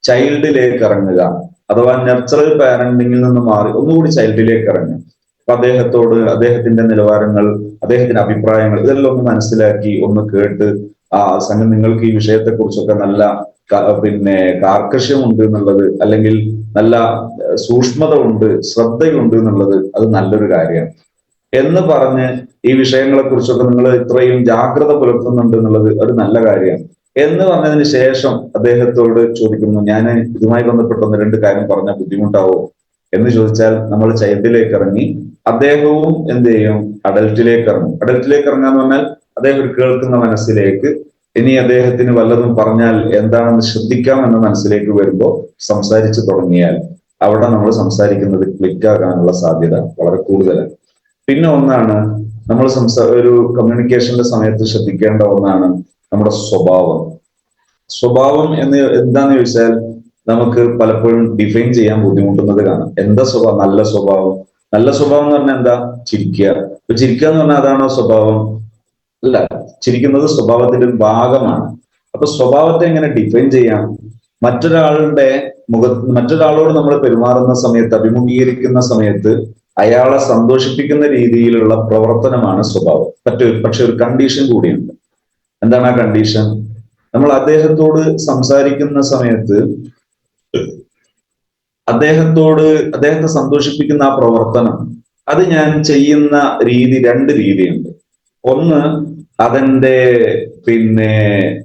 ചൈൽഡിലേക്ക് ഇറങ്ങുക അഥവാ നർച്ചറൽ പാരന്റിങ്ങിൽ നിന്ന് മാറി ഒന്നുകൂടി ചൈൽഡിലേക്ക് ഇറങ്ങുക. അപ്പൊ അദ്ദേഹത്തോട് അദ്ദേഹത്തിന്റെ നിലവാരങ്ങൾ അദ്ദേഹത്തിന്റെ അഭിപ്രായങ്ങൾ ഇതെല്ലാം ഒന്ന് മനസ്സിലാക്കി ഒന്ന് കേട്ട് ആ സംഘം നിങ്ങൾക്ക് ഈ വിഷയത്തെ കുറിച്ചൊക്കെ നല്ല കാർക്കശ്യമുണ്ട് എന്നുള്ളത് അല്ലെങ്കിൽ നല്ല സൂക്ഷ്മത ഉണ്ട് ശ്രദ്ധയുണ്ട് എന്നുള്ളത് അത് നല്ലൊരു കാര്യമാണ് എന്ന് പറഞ്ഞ് ഈ വിഷയങ്ങളെ കുറിച്ചൊക്കെ നിങ്ങൾ ഇത്രയും ജാഗ്രത പുലർത്തുന്നുണ്ട് എന്നുള്ളത് ഒരു നല്ല കാര്യമാണ്. എന്ന് പറഞ്ഞതിന് ശേഷം അദ്ദേഹത്തോട് ചോദിക്കുന്നു, ഞാൻ ഇതുമായി ബന്ധപ്പെട്ട് ഒന്ന് രണ്ട് കാര്യം പറഞ്ഞാൽ ബുദ്ധിമുട്ടാവോ എന്ന് ചോദിച്ചാൽ നമ്മൾ ചൈൽഡിലേക്ക് ഇറങ്ങി. അദ്ദേഹവും എന്ത് ചെയ്യും? അഡൽട്ടിലേക്ക് ഇറങ്ങും. അഡൽട്ടിലേക്ക് ഇറങ്ങാന്ന് പറഞ്ഞാൽ അദ്ദേഹം ഒരു കേൾക്കുന്ന മനസ്സിലേക്ക്, ഇനി അദ്ദേഹത്തിന് വല്ലതും പറഞ്ഞാൽ എന്താണെന്ന് ശ്രദ്ധിക്കാം എന്ന മനസ്സിലേക്ക് വരുമ്പോൾ സംസാരിച്ചു തുടങ്ങിയാൽ അവിടെ നമ്മൾ സംസാരിക്കുന്നത് ക്ലിക്കാകാനുള്ള സാധ്യത വളരെ കൂടുതലാണ്. പിന്നെ ഒന്നാണ് നമ്മൾ ഒരു കമ്മ്യൂണിക്കേഷന്റെ സമയത്ത് ശ്രദ്ധിക്കേണ്ട ഒന്നാണ് നമ്മുടെ സ്വഭാവം. സ്വഭാവം എന്ന് എന്താന്ന് ചോദിച്ചാൽ നമുക്ക് പലപ്പോഴും ഡിഫൈൻ ചെയ്യാൻ ബുദ്ധിമുട്ടുന്നത് കാണാം. എന്താ സ്വഭാവം? നല്ല സ്വഭാവം. നല്ല സ്വഭാവം എന്ന് പറഞ്ഞാൽ എന്താ? ചിരിക്കുക. അപ്പൊ ചിരിക്കുക എന്ന് പറഞ്ഞാൽ അതാണോ സ്വഭാവം? അല്ല. ചിരിക്കുന്നത് സ്വഭാവത്തിന്റെ ഒരു ഭാഗമാണ്. അപ്പൊ സ്വഭാവത്തെ എങ്ങനെ ഡിഫൈൻ ചെയ്യാം? മറ്റൊരാളോട് നമ്മൾ പെരുമാറുന്ന സമയത്ത്, അഭിമുഖീകരിക്കുന്ന സമയത്ത് അയാളെ സന്തോഷിപ്പിക്കുന്ന രീതിയിലുള്ള പ്രവർത്തനമാണ് സ്വഭാവം. പക്ഷെ ഒരു കണ്ടീഷൻ കൂടിയുണ്ട്. എന്താണ് ആ കണ്ടീഷൻ? നമ്മൾ അദ്ദേഹത്തോട് സംസാരിക്കുന്ന സമയത്ത് അദ്ദേഹത്തെ സന്തോഷിപ്പിക്കുന്ന ആ പ്രവർത്തനം, അത് ഞാൻ ചെയ്യുന്ന രീതി, രണ്ട് രീതിയുണ്ട്. ഒന്ന് അതെന്റെ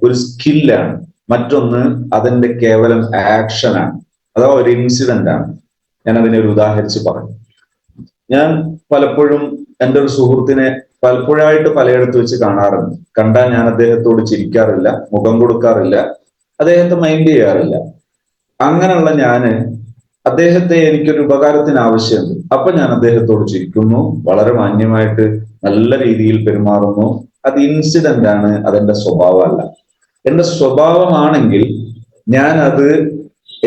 ഒരു സ്കില്ലാണ്, മറ്റൊന്ന് അതെന്റെ കേവലം ആക്ഷനാണ്, അഥവാ ഒരു ഇൻസിഡന്റ് ആണ്. ഞാൻ അതിനെ ഒരു ഉദാഹരിച്ച് പറയും. ഞാൻ പലപ്പോഴും എൻ്റെ ഒരു സുഹൃത്തിനെ പലപ്പോഴായിട്ട് പലയിടത്ത് വെച്ച് കാണാറുണ്ട്. കണ്ടാൽ ഞാൻ അദ്ദേഹത്തോട് ചിരിക്കാറില്ല, മുഖം കൊടുക്കാറില്ല, അദ്ദേഹത്തെ മൈൻഡ് ചെയ്യാറില്ല. അങ്ങനെയുള്ള ഞാന് അദ്ദേഹത്തെ എനിക്കൊരു ഉപകാരത്തിന് ആവശ്യമുണ്ട്, അപ്പൊ ഞാൻ അദ്ദേഹത്തോട് ചിരിക്കുന്നു, വളരെ മാന്യമായിട്ട് നല്ല രീതിയിൽ പെരുമാറുന്നു. അത് ഇൻസിഡന്റ് ആണ്, അതെന്റെ സ്വഭാവമല്ല. എന്റെ സ്വഭാവമാണെങ്കിൽ ഞാൻ അത്,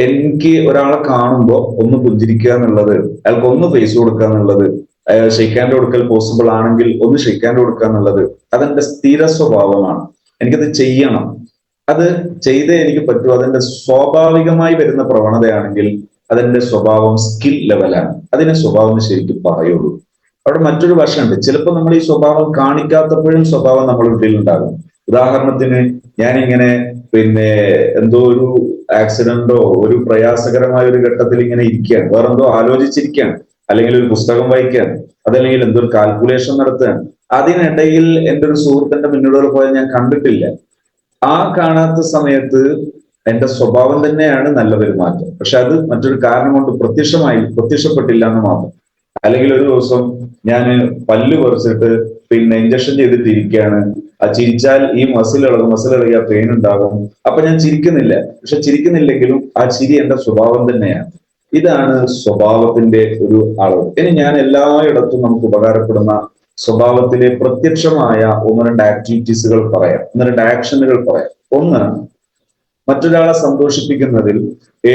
എനിക്ക് ഒരാളെ കാണുമ്പോൾ ഒന്ന് പുഞ്ചിരിക്കുക എന്നുള്ളത്, അയാൾക്ക് ഒന്ന് ഫേസ് കൊടുക്കുക എന്നുള്ളത്, ഷെയ്ക്കാൻ്റെ കൊടുക്കൽ പോസിബിൾ ആണെങ്കിൽ ഒന്ന് ഷെയ്ക്കാൻ്റെ കൊടുക്കുക എന്നുള്ളത് അതെന്റെ സ്ഥിര സ്വഭാവമാണ്. എനിക്കത് ചെയ്യണം, അത് ചെയ്തേ എനിക്ക് പറ്റൂ. അതെന്റെ സ്വാഭാവികമായി വരുന്ന പ്രവണതയാണെങ്കിൽ അതെന്റെ സ്വഭാവം സ്കിൽ ലെവലാണ്. അതിനെ സ്വഭാവം ശരിക്കും പറയുള്ളൂ. അവിടെ മറ്റൊരു വശമുണ്ട്. ചിലപ്പോൾ നമ്മൾ ഈ സ്വഭാവം കാണിക്കാത്തപ്പോഴും സ്വഭാവം നമ്മുടെ ഉള്ളിലുണ്ടാകും. ഉദാഹരണത്തിന് ഞാനിങ്ങനെ എന്തോ ഒരു ആക്സിഡന്റോ ഒരു പ്രയാസകരമായ ഒരു ഘട്ടത്തിൽ ഇങ്ങനെ ഇരിക്കുകയാണ്, വേറെന്തോ ആലോചിച്ചിരിക്കുകയാണ്, അല്ലെങ്കിൽ ഒരു പുസ്തകം വായിക്കുകയാണ്, അതല്ലെങ്കിൽ എന്തോ ഒരു കാൽക്കുലേഷൻ നടത്തുകയാണ്. അതിനിടയിൽ എൻ്റെ ഒരു സുഹൃത്തിന്റെ മുന്നിലൂടെ പോയാൽ ഞാൻ കണ്ടിട്ടില്ല. ആ കാണാത്ത സമയത്ത് എന്റെ സ്വഭാവം തന്നെയാണ് നല്ല പെരുമാറ്റം, പക്ഷെ അത് മറ്റൊരു കാരണം കൊണ്ട് പ്രത്യക്ഷപ്പെട്ടില്ല എന്ന് മാത്രം. അല്ലെങ്കിൽ ഒരു ദിവസം ഞാൻ പല്ല് പറിച്ചിട്ട് ഇഞ്ചക്ഷൻ ചെയ്തിട്ടിരിക്കുകയാണ്, ആ ചിരിച്ചാൽ ഈ മസിൽ ഇളകിയ പെയിൻ ഉണ്ടാകും, അപ്പൊ ഞാൻ ചിരിക്കുന്നില്ല. പക്ഷെ ചിരിക്കുന്നില്ലെങ്കിലും ആ ചിരി എന്റെ സ്വഭാവം തന്നെയാണ്. ഇതാണ് സ്വഭാവത്തിന്റെ ഒരു അളവ്. ഇനി ഞാൻ എല്ലായിടത്തും നമുക്ക് ഉപകാരപ്പെടുന്ന സ്വഭാവത്തിലെ പ്രത്യക്ഷമായ ഒന്ന് രണ്ട് ആക്ടിവിറ്റീസുകൾ പറയാം, ഒന്ന് രണ്ട് ആക്ഷനുകൾ പറയാം. ഒന്ന്, മറ്റൊരാളെ സന്തോഷിപ്പിക്കുന്നതിൽ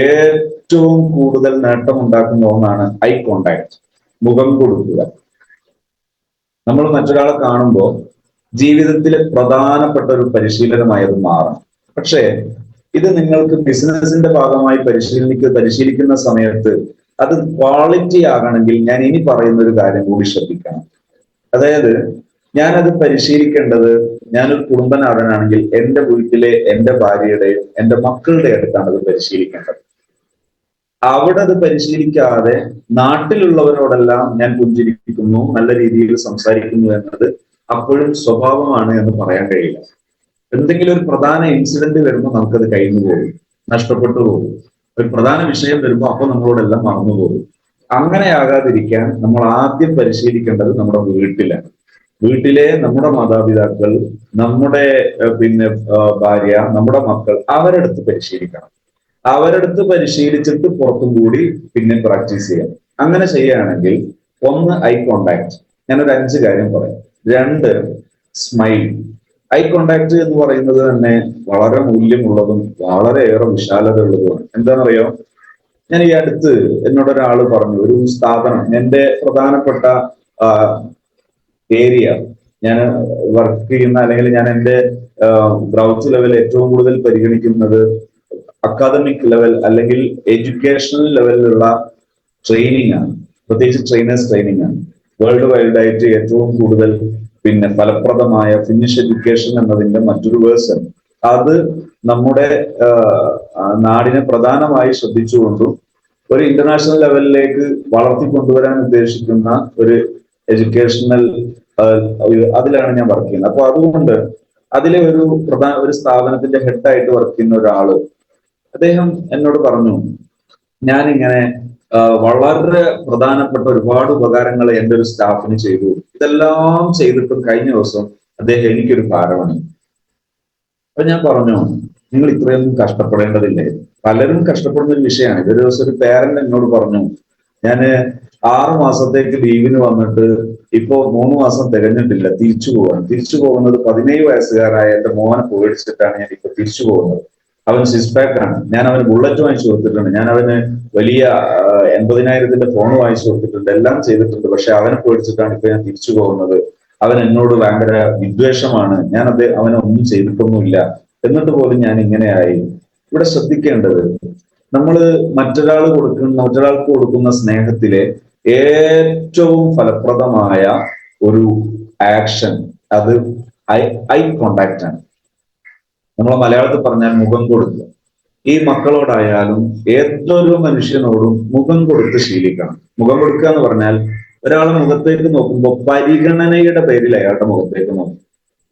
ഏറ്റവും കൂടുതൽ നേട്ടമുണ്ടാക്കുന്ന ഒന്നാണ് ഐ കോണ്ടാക്ട്, മുഖം കൊടുക്കുക. നമ്മൾ മറ്റൊരാളെ കാണുമ്പോൾ ജീവിതത്തിലെ പ്രധാനപ്പെട്ട ഒരു പരിശീലനമായി അത് മാറും. പക്ഷേ ഇത് നിങ്ങൾക്ക് ബിസിനസിന്റെ ഭാഗമായി പരിശീലിക്കുന്ന സമയത്ത് അത് ക്വാളിറ്റി ആകണമെങ്കിൽ ഞാൻ ഇനി പറയുന്ന ഒരു കാര്യം കൂടി ശ്രദ്ധിക്കണം. അതായത് ഞാനത് പരിശീലിക്കേണ്ടത്, ഞാനൊരു കുടുംബനാഥനാണെങ്കിൽ എൻ്റെ വീട്ടിലെ എൻ്റെ ഭാര്യയുടെയും എൻ്റെ മക്കളുടെ അടുത്താണ് അത് പരിശീലിക്കേണ്ടത്. അവിടെ അത് പരിശീലിക്കാതെ നാട്ടിലുള്ളവരോടെല്ലാം ഞാൻ പുഞ്ചിരിക്കുന്നു, നല്ല രീതിയിൽ സംസാരിക്കുന്നു എന്നത് അപ്പോഴും സ്വഭാവമാണ് എന്ന് പറയാൻ കഴിയില്ല. എന്തെങ്കിലും ഒരു പ്രധാന ഇൻസിഡന്റ് വരുമ്പോൾ നമുക്കത് കഴിഞ്ഞു പോകും, നഷ്ടപ്പെട്ടു പോകും. ഒരു പ്രധാന വിഷയം വരുമ്പോൾ അപ്പൊ നമ്മളോടെല്ലാം മറന്നു പോകും. അങ്ങനെയാകാതിരിക്കാൻ നമ്മൾ ആദ്യം പരിശീലിക്കേണ്ടത് നമ്മുടെ വീട്ടിലാണ്. വീട്ടിലെ നമ്മുടെ മാതാപിതാക്കൾ, നമ്മുടെ ഭാര്യ, നമ്മുടെ മക്കൾ, അവരടുത്ത് പരിശീലിക്കണം. അവരടുത്ത് പരിശീലിച്ചിട്ട് പുറത്തും കൂടി പിന്നെ പ്രാക്ടീസ് ചെയ്യാം. അങ്ങനെ ചെയ്യുകയാണെങ്കിൽ ഒന്ന്, ഐ കോണ്ടാക്ട്. ഞാനൊരു 5 കാര്യം പറയാം. 2, സ്മൈൽ. ഐ കോണ്ടാക്ട് എന്ന് പറയുന്നത് തന്നെ വളരെ മൂല്യമുള്ളതും വളരെയേറെ വിശാലത ഉള്ളതുമാണ്. എന്താണെന്നറിയോ, ഞാൻ ഈ അടുത്ത് എന്നോടൊരാള് പറഞ്ഞു, ഒരു സ്ഥാപനം, എന്റെ പ്രധാനപ്പെട്ട ഏരിയ, ഞാൻ വർക്ക് ചെയ്യുന്ന, അല്ലെങ്കിൽ ഞാൻ എൻ്റെ ഗ്രൗത്ത് ലെവൽ ഏറ്റവും കൂടുതൽ പരിഗണിക്കുന്നത് അക്കാദമിക് ലെവൽ അല്ലെങ്കിൽ എഡ്യൂക്കേഷണൽ ലെവലിലുള്ള ട്രെയിനിങ് ആണ്. പ്രത്യേകിച്ച് ട്രെയിനേഴ്സ് ട്രെയിനിങ് ആണ്. വേൾഡ് വൈഡ് ആയിട്ട് ഏറ്റവും കൂടുതൽ ഫലപ്രദമായ ഫിനിഷ് എഡ്യൂക്കേഷൻ എന്നതിന്റെ മറ്റൊരു വേഴ്സൺ. അത് നമ്മുടെ നാടിനെ പ്രധാനമായി ശ്രദ്ധിച്ചുകൊണ്ടും ഒരു ഇന്റർനാഷണൽ ലെവലിലേക്ക് വളർത്തിക്കൊണ്ടുവരാൻ ഉദ്ദേശിക്കുന്ന ഒരു എഡ്യൂക്കേഷണൽ അതിലാണ് ഞാൻ വർക്ക് ചെയ്യുന്നത്. അപ്പൊ അതുകൊണ്ട് അതിലെ ഒരു സ്ഥാപനത്തിന്റെ ഹെഡായിട്ട് വർക്ക് ചെയ്യുന്ന ഒരാള് അദ്ദേഹം എന്നോട് പറഞ്ഞു, ഞാനിങ്ങനെ വളരെ പ്രധാനപ്പെട്ട ഒരുപാട് ഉപകാരങ്ങൾ എൻ്റെ ഒരു സ്റ്റാഫിന് ചെയ്തു. ഇതെല്ലാം ചെയ്തിട്ടും കഴിഞ്ഞ ദിവസം അദ്ദേഹം എനിക്കൊരു ഭാരമാണ്. അപ്പൊ ഞാൻ പറഞ്ഞു, നിങ്ങൾ ഇത്രയൊന്നും കഷ്ടപ്പെടേണ്ടതില്ലേ? പലരും കഷ്ടപ്പെടുന്ന ഒരു വിഷയമാണ്. ഇതൊരു ദിവസം ഒരു പേരന്റ് എന്നോട് പറഞ്ഞു, ഞാന് 6 മാസത്തേക്ക് ലീവിന് വന്നിട്ട് ഇപ്പോ 3 മാസം തികഞ്ഞിട്ടില്ല, തിരിച്ചു പോകുന്നത് 17 വയസ്സുകാരായ എന്റെ മോനെ പേടിച്ചിട്ടാണ് ഞാൻ ഇപ്പൊ തിരിച്ചു പോകുന്നത്. അവൻ സിക്സ് പാക്ക് ആണ്. ഞാൻ അവന് ബുള്ളറ്റ് വാങ്ങിച്ചു കൊടുത്തിട്ടുണ്ട്, ഞാൻ അവന് വലിയ 80,000-ന്റെ ഫോൺ വാങ്ങിച്ചു കൊടുത്തിട്ടുണ്ട്, എല്ലാം ചെയ്തിട്ടുണ്ട്. പക്ഷെ അവനെ പേടിച്ചിട്ടാണ് ഇപ്പൊ ഞാൻ തിരിച്ചു പോകുന്നത്. അവൻ എന്നോട് ഭയങ്കര വിദ്വേഷമാണ്, അവനെ ഒന്നും ചെയ്തിട്ടൊന്നുമില്ല, എന്നിട്ട് പോലും ഞാൻ ഇങ്ങനെയായി. ഇവിടെ ശ്രദ്ധിക്കേണ്ടത്, നമ്മള് മറ്റൊരാൾക്ക് കൊടുക്കുന്ന സ്നേഹത്തിലെ ഏറ്റവും ഫലപ്രദമായ ഒരു ആക്ഷൻ അത് ഐ കോണ്ടാക്ട് ആണ്. നമ്മളെ മലയാളത്തിൽ പറഞ്ഞാൽ മുഖം കൊടുക്കുക. ഈ മക്കളോടായാലും ഏതൊരു മനുഷ്യനോടും മുഖം കൊടുത്ത് ശീലിക്കണം. മുഖം കൊടുക്കുക എന്ന് പറഞ്ഞാൽ ഒരാളെ മുഖത്തേക്ക് നോക്കുമ്പോൾ പരിഗണനയുടെ പേരിൽ അയാളുടെ മുഖത്തേക്ക് നോക്കും.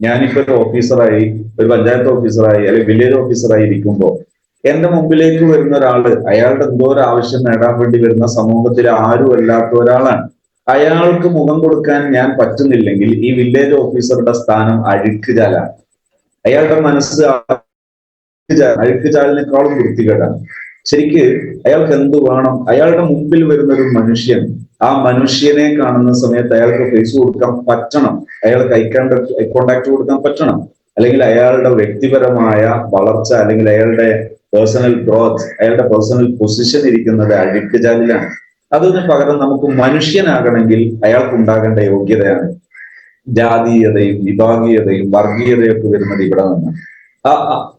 ഞാനിപ്പോ ഒരു ഓഫീസറായി, ഒരു പഞ്ചായത്ത് ഓഫീസറായി അല്ലെങ്കിൽ വില്ലേജ് ഓഫീസറായി ഇരിക്കുമ്പോൾ എന്റെ മുമ്പിലേക്ക് വരുന്ന ഒരാള് അയാളുടെ എന്തോ ഒരു ആവശ്യം നേടാൻ വേണ്ടി വരുന്ന സമൂഹത്തിൽ ആരും അല്ലാത്ത ഒരാളാണ്. അയാൾക്ക് മുഖം കൊടുക്കാൻ ഞാൻ പറ്റുന്നില്ലെങ്കിൽ ഈ വില്ലേജ് ഓഫീസറുടെ സ്ഥാനം അഴുക്കുചാലാണ്. അയാളുടെ മനസ്സ് അഴുക്കുചാലിനേക്കാളും വൃത്തികേടാണ്. ശരിക്ക് അയാൾക്ക് എന്ത് വേണം? അയാളുടെ മുമ്പിൽ വരുന്ന ഒരു മനുഷ്യൻ, ആ മനുഷ്യനെ കാണുന്ന സമയത്ത് അയാൾക്ക് ഫേസ് കൊടുക്കാൻ പറ്റണം, അയാൾക്ക് ഐ കോണ്ടാക്ട് കൊടുക്കാൻ പറ്റണം. അല്ലെങ്കിൽ അയാളുടെ വ്യക്തിപരമായ വളർച്ച അല്ലെങ്കിൽ അയാളുടെ പേഴ്സണൽ ഗ്രോത്ത്, അയാളുടെ പേഴ്സണൽ പൊസിഷൻ ഇരിക്കുന്നത് അഴുക്കുചാലിലാണ്. അതിന് പകരം നമുക്ക് മനുഷ്യനാകണമെങ്കിൽ അയാൾക്ക് ഉണ്ടാകേണ്ട യോഗ്യതയാണ്. ജാതീയതയും വിഭാഗീയതയും വർഗീയതയൊക്കെ വരുന്നത് ഇവിടെ നിന്ന്.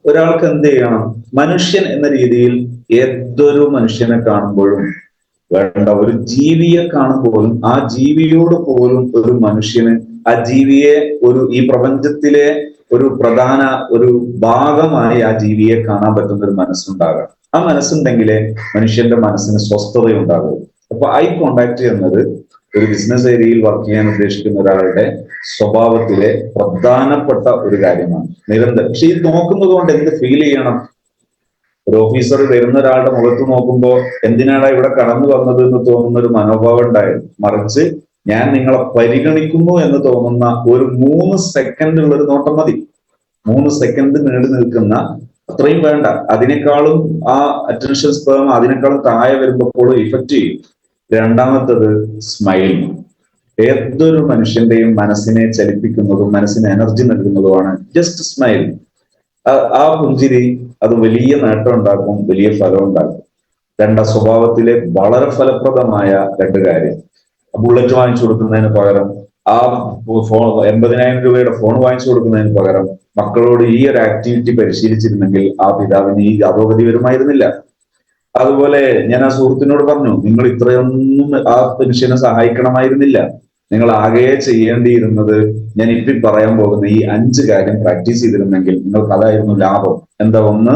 ഒരാൾക്ക് എന്ത് ചെയ്യണം? മനുഷ്യൻ എന്ന രീതിയിൽ ഏതൊരു മനുഷ്യനെ കാണുമ്പോഴും വേണ്ട, ഒരു ജീവിയെ കാണുമ്പോഴും ആ ജീവിയോട് പോലും ഒരു മനുഷ്യന് ആ ജീവിയെ ഈ പ്രപഞ്ചത്തിലെ ഒരു പ്രധാന ഒരു ഭാഗമായി ആ ജീവിയെ കാണാൻ പറ്റുന്ന ഒരു മനസ്സുണ്ടാകണം. ആ മനസ്സുണ്ടെങ്കിലേ മനുഷ്യന്റെ മനസ്സിന് സ്വസ്ഥതയുണ്ടാകും. അപ്പൊ ഐ കോണ്ടാക്ട് എന്നത് ഒരു ബിസിനസ് ഏരിയയിൽ വർക്ക് ചെയ്യാൻ ഉദ്ദേശിക്കുന്ന ഒരാളുടെ സ്വഭാവത്തിലെ പ്രധാനപ്പെട്ട ഒരു കാര്യമാണ്. നിരന്തരം. പക്ഷെ ഇത് നോക്കുന്നത് കൊണ്ട് എന്ത് ഫീൽ ചെയ്യണം? ഒരു ഓഫീസർ വരുന്ന ഒരാളുടെ മുഖത്ത് നോക്കുമ്പോൾ എന്തിനാണ് ഇവിടെ കടന്നു വന്നത് എന്ന് തോന്നുന്ന ഒരു മനോഭാവം ഉണ്ടായിരുന്നു. മറിച്ച് ഞാൻ നിങ്ങളെ പരിഗണിക്കുന്നു എന്ന് തോന്നുന്ന ഒരു 3 സെക്കൻഡ് ഉള്ള ഒരു നോട്ടം മതി. 3 സെക്കൻഡ് നീണ്ടു നിൽക്കുന്ന, അത്രയും വേണ്ട, അതിനേക്കാളും ആ അറ്റൻഷൻ സ്പേം അതിനേക്കാളും താഴെ വരുമ്പോൾ ഇഫക്റ്റ് ചെയ്യും. രണ്ടാമത്തത് സ്മൈൽ. ഏതൊരു മനുഷ്യന്റെയും മനസ്സിനെ ചലിപ്പിക്കുന്നതും മനസ്സിന് എനർജി നൽകുന്നതുമാണ് ജസ്റ്റ് സ്മൈൽ. ആ പുഞ്ചിരി അത് വലിയ നേട്ടം ഉണ്ടാക്കും, വലിയ ഫലം ഉണ്ടാക്കും. സ്വഭാവത്തിലെ വളരെ ഫലപ്രദമായ 2 കാര്യം. ബുള്ളറ്റ് വാങ്ങിച്ചു കൊടുക്കുന്നതിന് പകരം ആ 80,000 രൂപയുടെ ഫോൺ വാങ്ങിച്ചു കൊടുക്കുന്നതിന് പകരം മക്കളോട് ഈ ഒരു ആക്ടിവിറ്റി പരിശീലിച്ചിരുന്നെങ്കിൽ ആ പിതാവിന് ഈ അധോഗതി വരുമായിരുന്നില്ല. അതുപോലെ ഞാൻ ആ സുഹൃത്തിനോട് പറഞ്ഞു, നിങ്ങൾ ഇത്രയൊന്നും ആ മനുഷ്യനെ സഹായിക്കണമായിരുന്നില്ല. നിങ്ങൾ ആകെ ചെയ്യേണ്ടിയിരുന്നത് ഞാൻ ഇപ്പൊ പറയാൻ പോകുന്ന ഈ 5 കാര്യം പ്രാക്ടീസ് ചെയ്തിരുന്നെങ്കിൽ നിങ്ങൾക്ക് അതായിരുന്നു ലാഭം. എന്താ? 1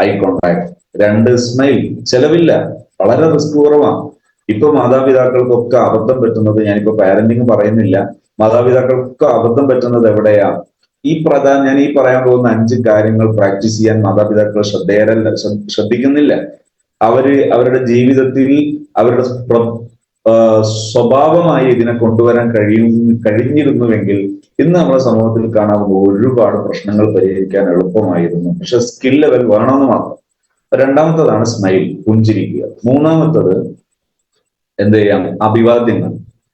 ഐ കോണ്ടാക്ട്, 2 സ്മൈൽ. ചെലവില്ല, വളരെ റിസ്ക് കുറവാണ്. ഇപ്പൊ മാതാപിതാക്കൾക്കൊക്കെ അബദ്ധം പറ്റുന്നത്, ഞാനിപ്പോ പാരന്റിങ് പറയുന്നില്ല, മാതാപിതാക്കൾക്കൊക്കെ അബദ്ധം പറ്റുന്നത് എവിടെയാ? ഞാൻ ഈ പറയാൻ പോകുന്ന 5 കാര്യങ്ങൾ പ്രാക്ടീസ് ചെയ്യാൻ മാതാപിതാക്കൾ ശ്രദ്ധിക്കുന്നില്ല. അവരുടെ ജീവിതത്തിൽ അവരുടെ സ്വഭാവമായി ഇതിനെ കൊണ്ടുവരാൻ കഴിഞ്ഞിരുന്നുവെങ്കിൽ ഇന്ന് നമ്മുടെ സമൂഹത്തിൽ കാണാവുന്ന ഒരുപാട് പ്രശ്നങ്ങൾ പരിഹരിക്കാൻ എളുപ്പമായിരുന്നു. പക്ഷെ സ്കിൽ ലെവൽ വേണമെന്ന് മാത്രം. രണ്ടാമത്തതാണ് സ്മൈൽ, പുഞ്ചിരിക്കുക. മൂന്നാമത്തത് എന്ത് ചെയ്യാം? അഭിവാദ്യങ്ങൾ.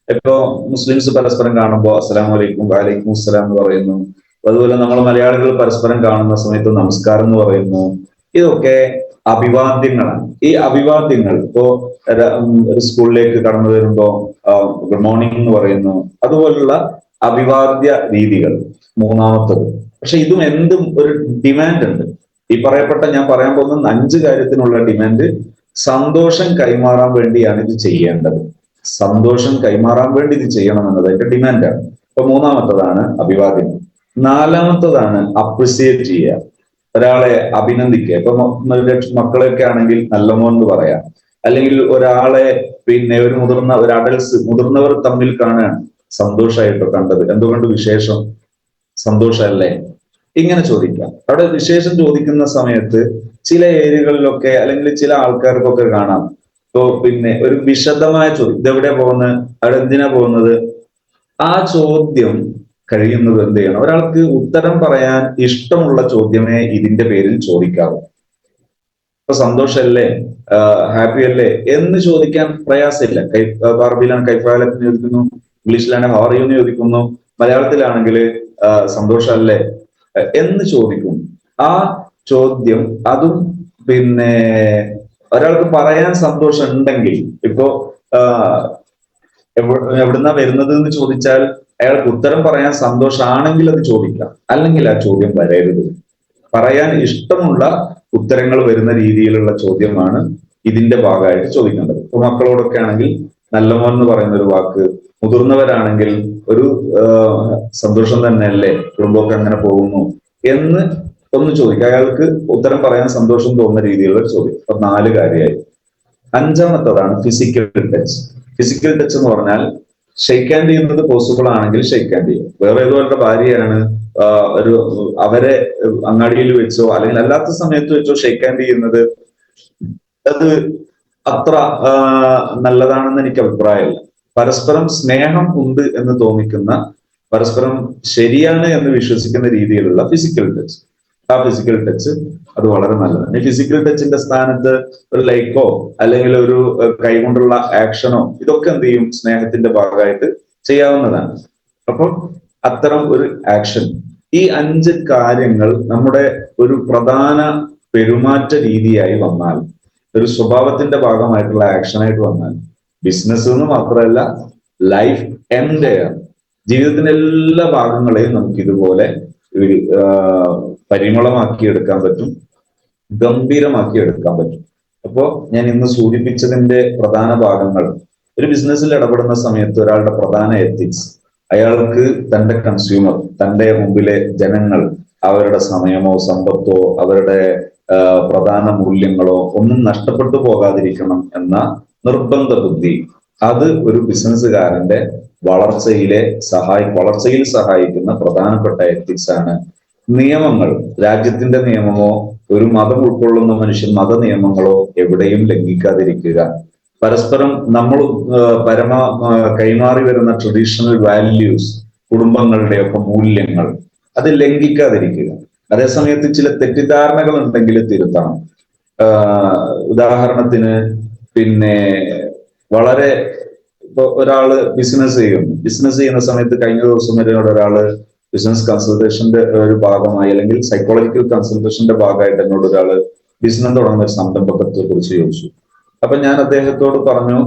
ഇപ്പോ മുസ്ലിംസ് പരസ്പരം കാണുമ്പോൾ അസ്സലാമു അലൈക്കും, വഅലൈക്കും അസ്സലാം എന്ന് പറയുന്നു. അതുപോലെ നമ്മൾ മലയാളികൾ പരസ്പരം കാണുന്ന സമയത്ത് നമസ്കാരം എന്ന് പറയുന്നു. ഇതൊക്കെ അഭിവാദ്യങ്ങളാണ്. ഈ അഭിവാദ്യങ്ങൾ ഇപ്പോ ഒരു സ്കൂളിലേക്ക് കടന്നു വരുമ്പോ ഗുഡ് മോർണിംഗ് എന്ന് പറയുന്നു. അതുപോലുള്ള അഭിവാദ്യ രീതികൾ മൂന്നാമത്തത്. പക്ഷെ ഇതും എന്തും ഒരു ഡിമാൻഡ് ഉണ്ട്. ഞാൻ പറയാൻ പോകുന്ന 5 കാര്യത്തിനുള്ള ഡിമാൻഡ് സന്തോഷം കൈമാറാൻ വേണ്ടിയാണ് ഇത് ചെയ്യേണ്ടത്. സന്തോഷം കൈമാറാൻ വേണ്ടി ഇത് ചെയ്യണം എന്നത് അതിന്റെ ഡിമാൻഡാണ്. അപ്പൊ മൂന്നാമത്തതാണ് അഭിവാദ്യങ്ങൾ. നാലാമത്തതാണ് അപ്രിസിയേറ്റ് ചെയ്യുക, ഒരാളെ അഭിനന്ദിക്കുക. ഇപ്പൊ മക്കളെയൊക്കെ ആണെങ്കിൽ നല്ല മോൻ എന്ന് പറയാം. അല്ലെങ്കിൽ ഒരാളെ ഒരു മുതിർന്നവർ തമ്മിൽ കാണുകയാണ്, സന്തോഷമായിട്ടോ കണ്ടത്, എന്തുകൊണ്ട് വിശേഷം, സന്തോഷമല്ലേ, ഇങ്ങനെ ചോദിക്കാം. അവിടെ വിശേഷം ചോദിക്കുന്ന സമയത്ത് ചില ഏരിയകളിലൊക്കെ അല്ലെങ്കിൽ ചില ആൾക്കാർക്കൊക്കെ കാണാം, ഇപ്പോ പിന്നെ ഒരു വിശദമായ ചോദ്യം, ഇതെവിടെയാ പോകുന്നത്, അവിടെ എന്തിനാ പോകുന്നത്, ആ ചോദ്യം കഴിയുന്നത് എന്ത് ചെയ്യണം, ഒരാൾക്ക് ഉത്തരം പറയാൻ ഇഷ്ടമുള്ള ചോദ്യമേ ഇതിന്റെ പേരിൽ ചോദിക്കാവൂ. ഇപ്പൊ സന്തോഷല്ലേ, ഹാപ്പി അല്ലേ എന്ന് ചോദിക്കാൻ പ്രയാസമില്ല. അറബിയിലാണ് കൈഫാലത്തിന് ചോദിക്കുന്നു, ഇംഗ്ലീഷിലാണ് ഹൗ ആർ യു എന്ന് ചോദിക്കുന്നു, മലയാളത്തിലാണെങ്കിൽ സന്തോഷല്ലേ എന്ന് ചോദിക്കും. ആ ചോദ്യം അതും പിന്നെ ഒരാൾക്ക് പറയാൻ സന്തോഷം ഉണ്ടെങ്കിൽ, ഇപ്പോ എവിടുന്നാ വരുന്നത് എന്ന് ചോദിച്ചാൽ അയാൾക്ക് ഉത്തരം പറയാൻ സന്തോഷമാണെങ്കിൽ അത് ചോദിക്കാം, അല്ലെങ്കിൽ ആ ചോദ്യം വരരുത്. പറയാൻ ഇഷ്ടമുള്ള ഉത്തരങ്ങൾ വരുന്ന രീതിയിലുള്ള ചോദ്യമാണ് ഇതിന്റെ ഭാഗമായിട്ട് ചോദിക്കേണ്ടത്. ഇപ്പൊ മക്കളോടൊക്കെ ആണെങ്കിൽ നല്ലമോൻ എന്ന് പറയുന്ന ഒരു വാക്ക്, മുതിർന്നവരാണെങ്കിൽ ഒരു സന്തോഷം തന്നെയല്ലേ, കുടുംബമൊക്കെ അങ്ങനെ പോകുന്നു എന്ന് ഒന്ന് ചോദിക്കുക. അയാൾക്ക് ഉത്തരം പറയാൻ സന്തോഷം തോന്നുന്ന രീതിയിലുള്ള ഒരു ചോദ്യം. അപ്പൊ 4 കാര്യമായി. 5ാമത്തതാണ് ഫിസിക്കൽ ടച്ച്. ഫിസിക്കൽ ടച്ച് എന്ന് പറഞ്ഞാൽ ഷെയ്ക്ക് ഹാൻഡ് ചെയ്യുന്നത് പോസിബിൾ ആണെങ്കിൽ ഷെയ്ക്ക് ഹാൻഡ് ചെയ്യും. വേറെ ഏതോരുടെ ഭാര്യയാണ് ഒരു അവരെ അങ്ങാടിയിൽ വെച്ചോ അല്ലെങ്കിൽ അല്ലാത്ത സമയത്ത് വെച്ചോ ഷെയ്ക്ക് ഹാൻഡ് ചെയ്യുന്നത്, അത് അത്ര നല്ലതാണെന്ന് എനിക്ക് അഭിപ്രായമില്ല. പരസ്പരം സ്നേഹം ഉണ്ട് എന്ന് തോന്നിക്കുന്ന, പരസ്പരം ശരിയാണ് എന്ന് വിശ്വസിക്കുന്ന രീതിയിലുള്ള ഫിസിക്കൽ ടച്ച്, ആ ഫിസിക്കൽ ടച്ച് അത് വളരെ നല്ലതാണ്. ഈ ഫിസിക്കൽ ടച്ചിന്റെ സ്ഥാനത്ത് ഒരു ലൈക്കോ അല്ലെങ്കിൽ ഒരു കൈകൊണ്ടുള്ള ആക്ഷനോ ഇതൊക്കെ എന്ത് ചെയ്യും, സ്നേഹത്തിന്റെ ഭാഗമായിട്ട് ചെയ്യാവുന്നതാണ്. അപ്പോൾ അത്തരം ഒരു ആക്ഷൻ, ഈ 5 കാര്യങ്ങൾ നമ്മുടെ ഒരു പ്രധാന പെരുമാറ്റ രീതിയായി വന്നാൽ, ഒരു സ്വഭാവത്തിന്റെ ഭാഗമായിട്ടുള്ള ആക്ഷനായിട്ട് വന്നാൽ, ബിസിനസ് എന്ന് മാത്രമല്ല ലൈഫ് എൻഡയർ ജീവിതത്തിന്റെ എല്ലാ ഭാഗങ്ങളെയും നമുക്ക് ഇതുപോലെ പരിമളമാക്കി എടുക്കാൻ പറ്റും, ഗംഭീരമാക്കി എടുക്കാൻ പറ്റും. അപ്പോ ഞാൻ ഇന്ന് സൂചിപ്പിച്ചതിന്റെ പ്രധാന ഭാഗങ്ങൾ, ഒരു ബിസിനസ്സിൽ ഇടപെടുന്ന സമയത്ത് ഒരാളുടെ പ്രധാന എത്തിക്സ്, അയാൾക്ക് തന്റെ കൺസ്യൂമർ, തന്റെ മുമ്പിലെ ജനങ്ങൾ അവരുടെ സമയമോ സമ്പത്തോ അവരുടെ പ്രധാന മൂല്യങ്ങളോ ഒന്നും നഷ്ടപ്പെട്ടു പോകാതിരിക്കണം എന്ന നിർബന്ധ ബുദ്ധി, അത് ഒരു ബിസിനസ്സുകാരന്റെ വളർച്ചയിൽ സഹായിക്കുന്ന പ്രധാനപ്പെട്ട എത്തിക്സ് ആണ്. നിയമങ്ങൾ, രാജ്യത്തിന്റെ നിയമമോ ഒരു മതം ഉൾക്കൊള്ളുന്ന മനുഷ്യൻ മത നിയമങ്ങളോ എവിടെയും ലംഘിക്കാതിരിക്കുക, പരസ്പരം നമ്മൾ കൈമാറി വരുന്ന ട്രഡീഷണൽ വാല്യൂസ്, കുടുംബങ്ങളുടെയൊക്കെ മൂല്യങ്ങൾ അത് ലംഘിക്കാതിരിക്കുക. അതേസമയത്ത് ചില തെറ്റിദ്ധാരണകൾ ഉണ്ടെങ്കിൽ തിരുത്തണം. ഉദാഹരണത്തിന് പിന്നെ വളരെ ഇപ്പൊ ഒരാള് ബിസിനസ് ചെയ്യുന്ന സമയത്ത് കഴിഞ്ഞ ദിവസം വരെ ഒരാള് ബിസിനസ് കൺസൾട്ടേഷന്റെ ഒരു ഭാഗമായി അല്ലെങ്കിൽ സൈക്കോളജിക്കൽ കൺസൾട്ടേഷന്റെ ഭാഗമായിട്ട് എന്നോട് ഒരാള് ബിസിനസ് തുടങ്ങുന്ന ഒരു സംരംഭത്തെ കുറിച്ച് ചോദിച്ചു. അപ്പൊ ഞാൻ അദ്ദേഹത്തോട് പറഞ്ഞു,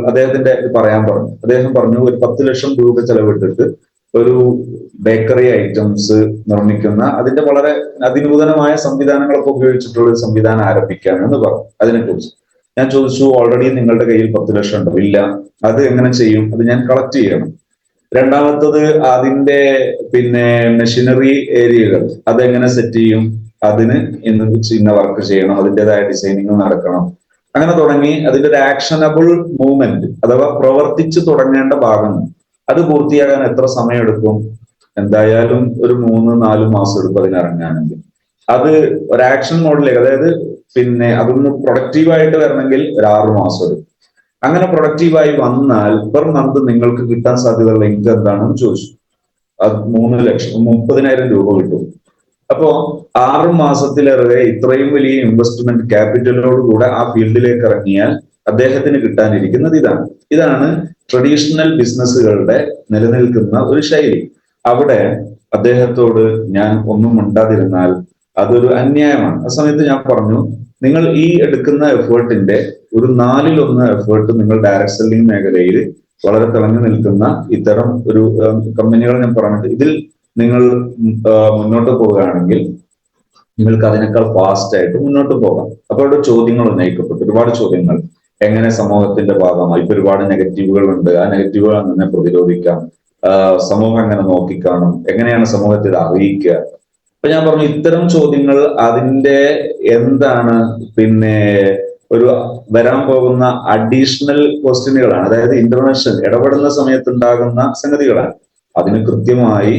അദ്ദേഹത്തിന്റെ പറയാൻ പറഞ്ഞു. അദ്ദേഹം പറഞ്ഞു, ഒരു 10 ലക്ഷം രൂപ ചെലവിട്ടിട്ട് ഒരു ബേക്കറി ഐറ്റംസ് നിർമ്മിക്കുന്ന അതിന്റെ വളരെ അതിനൂതനമായ സംവിധാനങ്ങളൊക്കെ ഉപയോഗിച്ചിട്ടുള്ള ഒരു സംവിധാനം ആരംഭിക്കാമെന്ന് പറഞ്ഞു. അതിനെക്കുറിച്ച് ഞാൻ ചോദിച്ചു, ഓൾറെഡി നിങ്ങളുടെ കയ്യിൽ 10 ലക്ഷം ഉണ്ടോ? ഇല്ല. അത് എങ്ങനെ ചെയ്യും? അത് ഞാൻ കളക്ട് ചെയ്യണം. രണ്ടാമത്തത് അതിന്റെ പിന്നെ മെഷീനറി ഏരിയകൾ അതെങ്ങനെ സെറ്റ് ചെയ്യും? അതിന് ഇന്ന വർക്ക് ചെയ്യണം, അതിൻ്റെതായ ഡിസൈനിങ് നടക്കണം. അങ്ങനെ തുടങ്ങി അതിന്റെ ഒരു ആക്ഷനബിൾ മൂവ്മെന്റ് അഥവാ പ്രവർത്തിച്ചു തുടങ്ങേണ്ട ഭാഗങ്ങൾ, അത് പൂർത്തിയാകാൻ എത്ര സമയം എടുക്കും? എന്തായാലും ഒരു 3-4 മാസം എടുക്കും അതിനിറങ്ങാണെങ്കിൽ. അത് ഒരു ആക്ഷൻ മോഡിലേക്ക്, അതായത് പിന്നെ അതൊന്ന് പ്രൊഡക്റ്റീവായിട്ട് വരണമെങ്കിൽ ഒരു 6 മാസം എടുക്കും. അങ്ങനെ പ്രൊഡക്റ്റീവായി വന്നാൽ പെർ മന്ത് നിങ്ങൾക്ക് കിട്ടാൻ സാധ്യതയുള്ള ഇൻകം എന്താണെന്ന് ചോദിച്ചു. അത് 30,000 രൂപ കിട്ടും. അപ്പോ 6 മാസത്തിലേറെ ഇത്രയും വലിയ ഇൻവെസ്റ്റ്മെന്റ് ക്യാപിറ്റലോടുകൂടെ ആ ഫീൽഡിലേക്ക് ഇറങ്ങിയാൽ അദ്ദേഹത്തിന് കിട്ടാനിരിക്കുന്നത് ഇതാണ് ട്രഡീഷണൽ ബിസിനസ്സുകളുടെ നിലനിൽക്കുന്ന ഒരു ശൈലി. അവിടെ അദ്ദേഹത്തോട് ഞാൻ ഒന്നും ഉണ്ടാതിരുന്നാൽ അതൊരു അന്യായമാണ്. ആ സമയത്ത് ഞാൻ പറഞ്ഞു, നിങ്ങൾ ഈ എടുക്കുന്ന എഫേർട്ടിന്റെ ഒരു 4/1 എഫേർട്ട് നിങ്ങൾ ഡയറക്ട് സെല്ലിംഗ് മേഖലയിൽ വളരെ തിളങ്ങി നിൽക്കുന്ന ഇത്തരം ഒരു കമ്പനികൾ ഞാൻ പറഞ്ഞിട്ട് ഇതിൽ നിങ്ങൾ മുന്നോട്ട് പോവുകയാണെങ്കിൽ നിങ്ങൾക്ക് അതിനേക്കാൾ ഫാസ്റ്റ് ആയിട്ട് മുന്നോട്ട് പോകാം. അപ്പോൾ അവിടെ ചോദ്യങ്ങൾ ഉന്നയിക്കപ്പെട്ടു, ഒരുപാട് ചോദ്യങ്ങൾ. എങ്ങനെ സമൂഹത്തിന്റെ ഭാഗമായി ഇപ്പൊ ഒരുപാട് നെഗറ്റീവുകൾ ഉണ്ട്, ആ നെഗറ്റീവുകൾ അങ്ങനെ പ്രതിരോധിക്കാം, സമൂഹം എങ്ങനെ നോക്കിക്കാണും, എങ്ങനെയാണ് സമൂഹത്തെ ഇത് അറിയിക്കുക. അപ്പൊ ഞാൻ പറഞ്ഞു, ഇത്തരം ചോദ്യങ്ങൾ അതിന്റെ എന്താണ് പിന്നെ ഒരു വരാൻ പോകുന്ന അഡീഷണൽ ക്വസ്റ്റ്യനുകളാണ്. അതായത് ഇന്റർനാഷണൽ ഇടപെടുന്ന സമയത്ത് ഉണ്ടാകുന്ന സംഗതികളാണ്. അതിന് കൃത്യമായി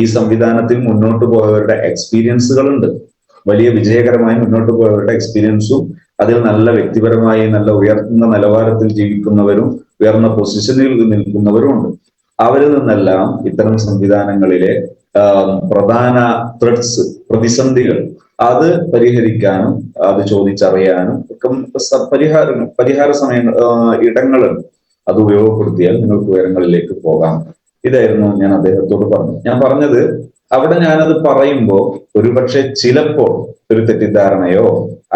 ഈ സംവിധാനത്തിൽ മുന്നോട്ട് പോയവരുടെ എക്സ്പീരിയൻസുകളുണ്ട്. വലിയ വിജയകരമായി മുന്നോട്ട് പോയവരുടെ എക്സ്പീരിയൻസും അതിൽ നല്ല വ്യക്തിപരമായി നല്ല ഉയർന്ന നിലവാരത്തിൽ ജീവിക്കുന്നവരും ഉയർന്ന പൊസിഷനിൽ നിൽക്കുന്നവരും ഉണ്ട്. അവരിൽ നിന്നെല്ലാം ഇത്തരം സംവിധാനങ്ങളിലെ പ്രധാന ത്രെഡ്സ്, പ്രതിസന്ധികൾ അത് പരിഹരിക്കാനും അത് ചോദിച്ചറിയാനും ഒക്കെ പരിഹാര ഇടങ്ങളുണ്ട്. അത് ഉപയോഗപ്പെടുത്തിയാൽ നിങ്ങൾക്ക് ഉയരങ്ങളിലേക്ക് പോകാം. ഇതായിരുന്നു ഞാൻ അദ്ദേഹത്തോട് പറഞ്ഞത്. ഞാൻ പറഞ്ഞത് അവിടെ ഞാനത് പറയുമ്പോൾ ഒരുപക്ഷെ ചിലപ്പോൾ ഒരു തെറ്റിദ്ധാരണയോ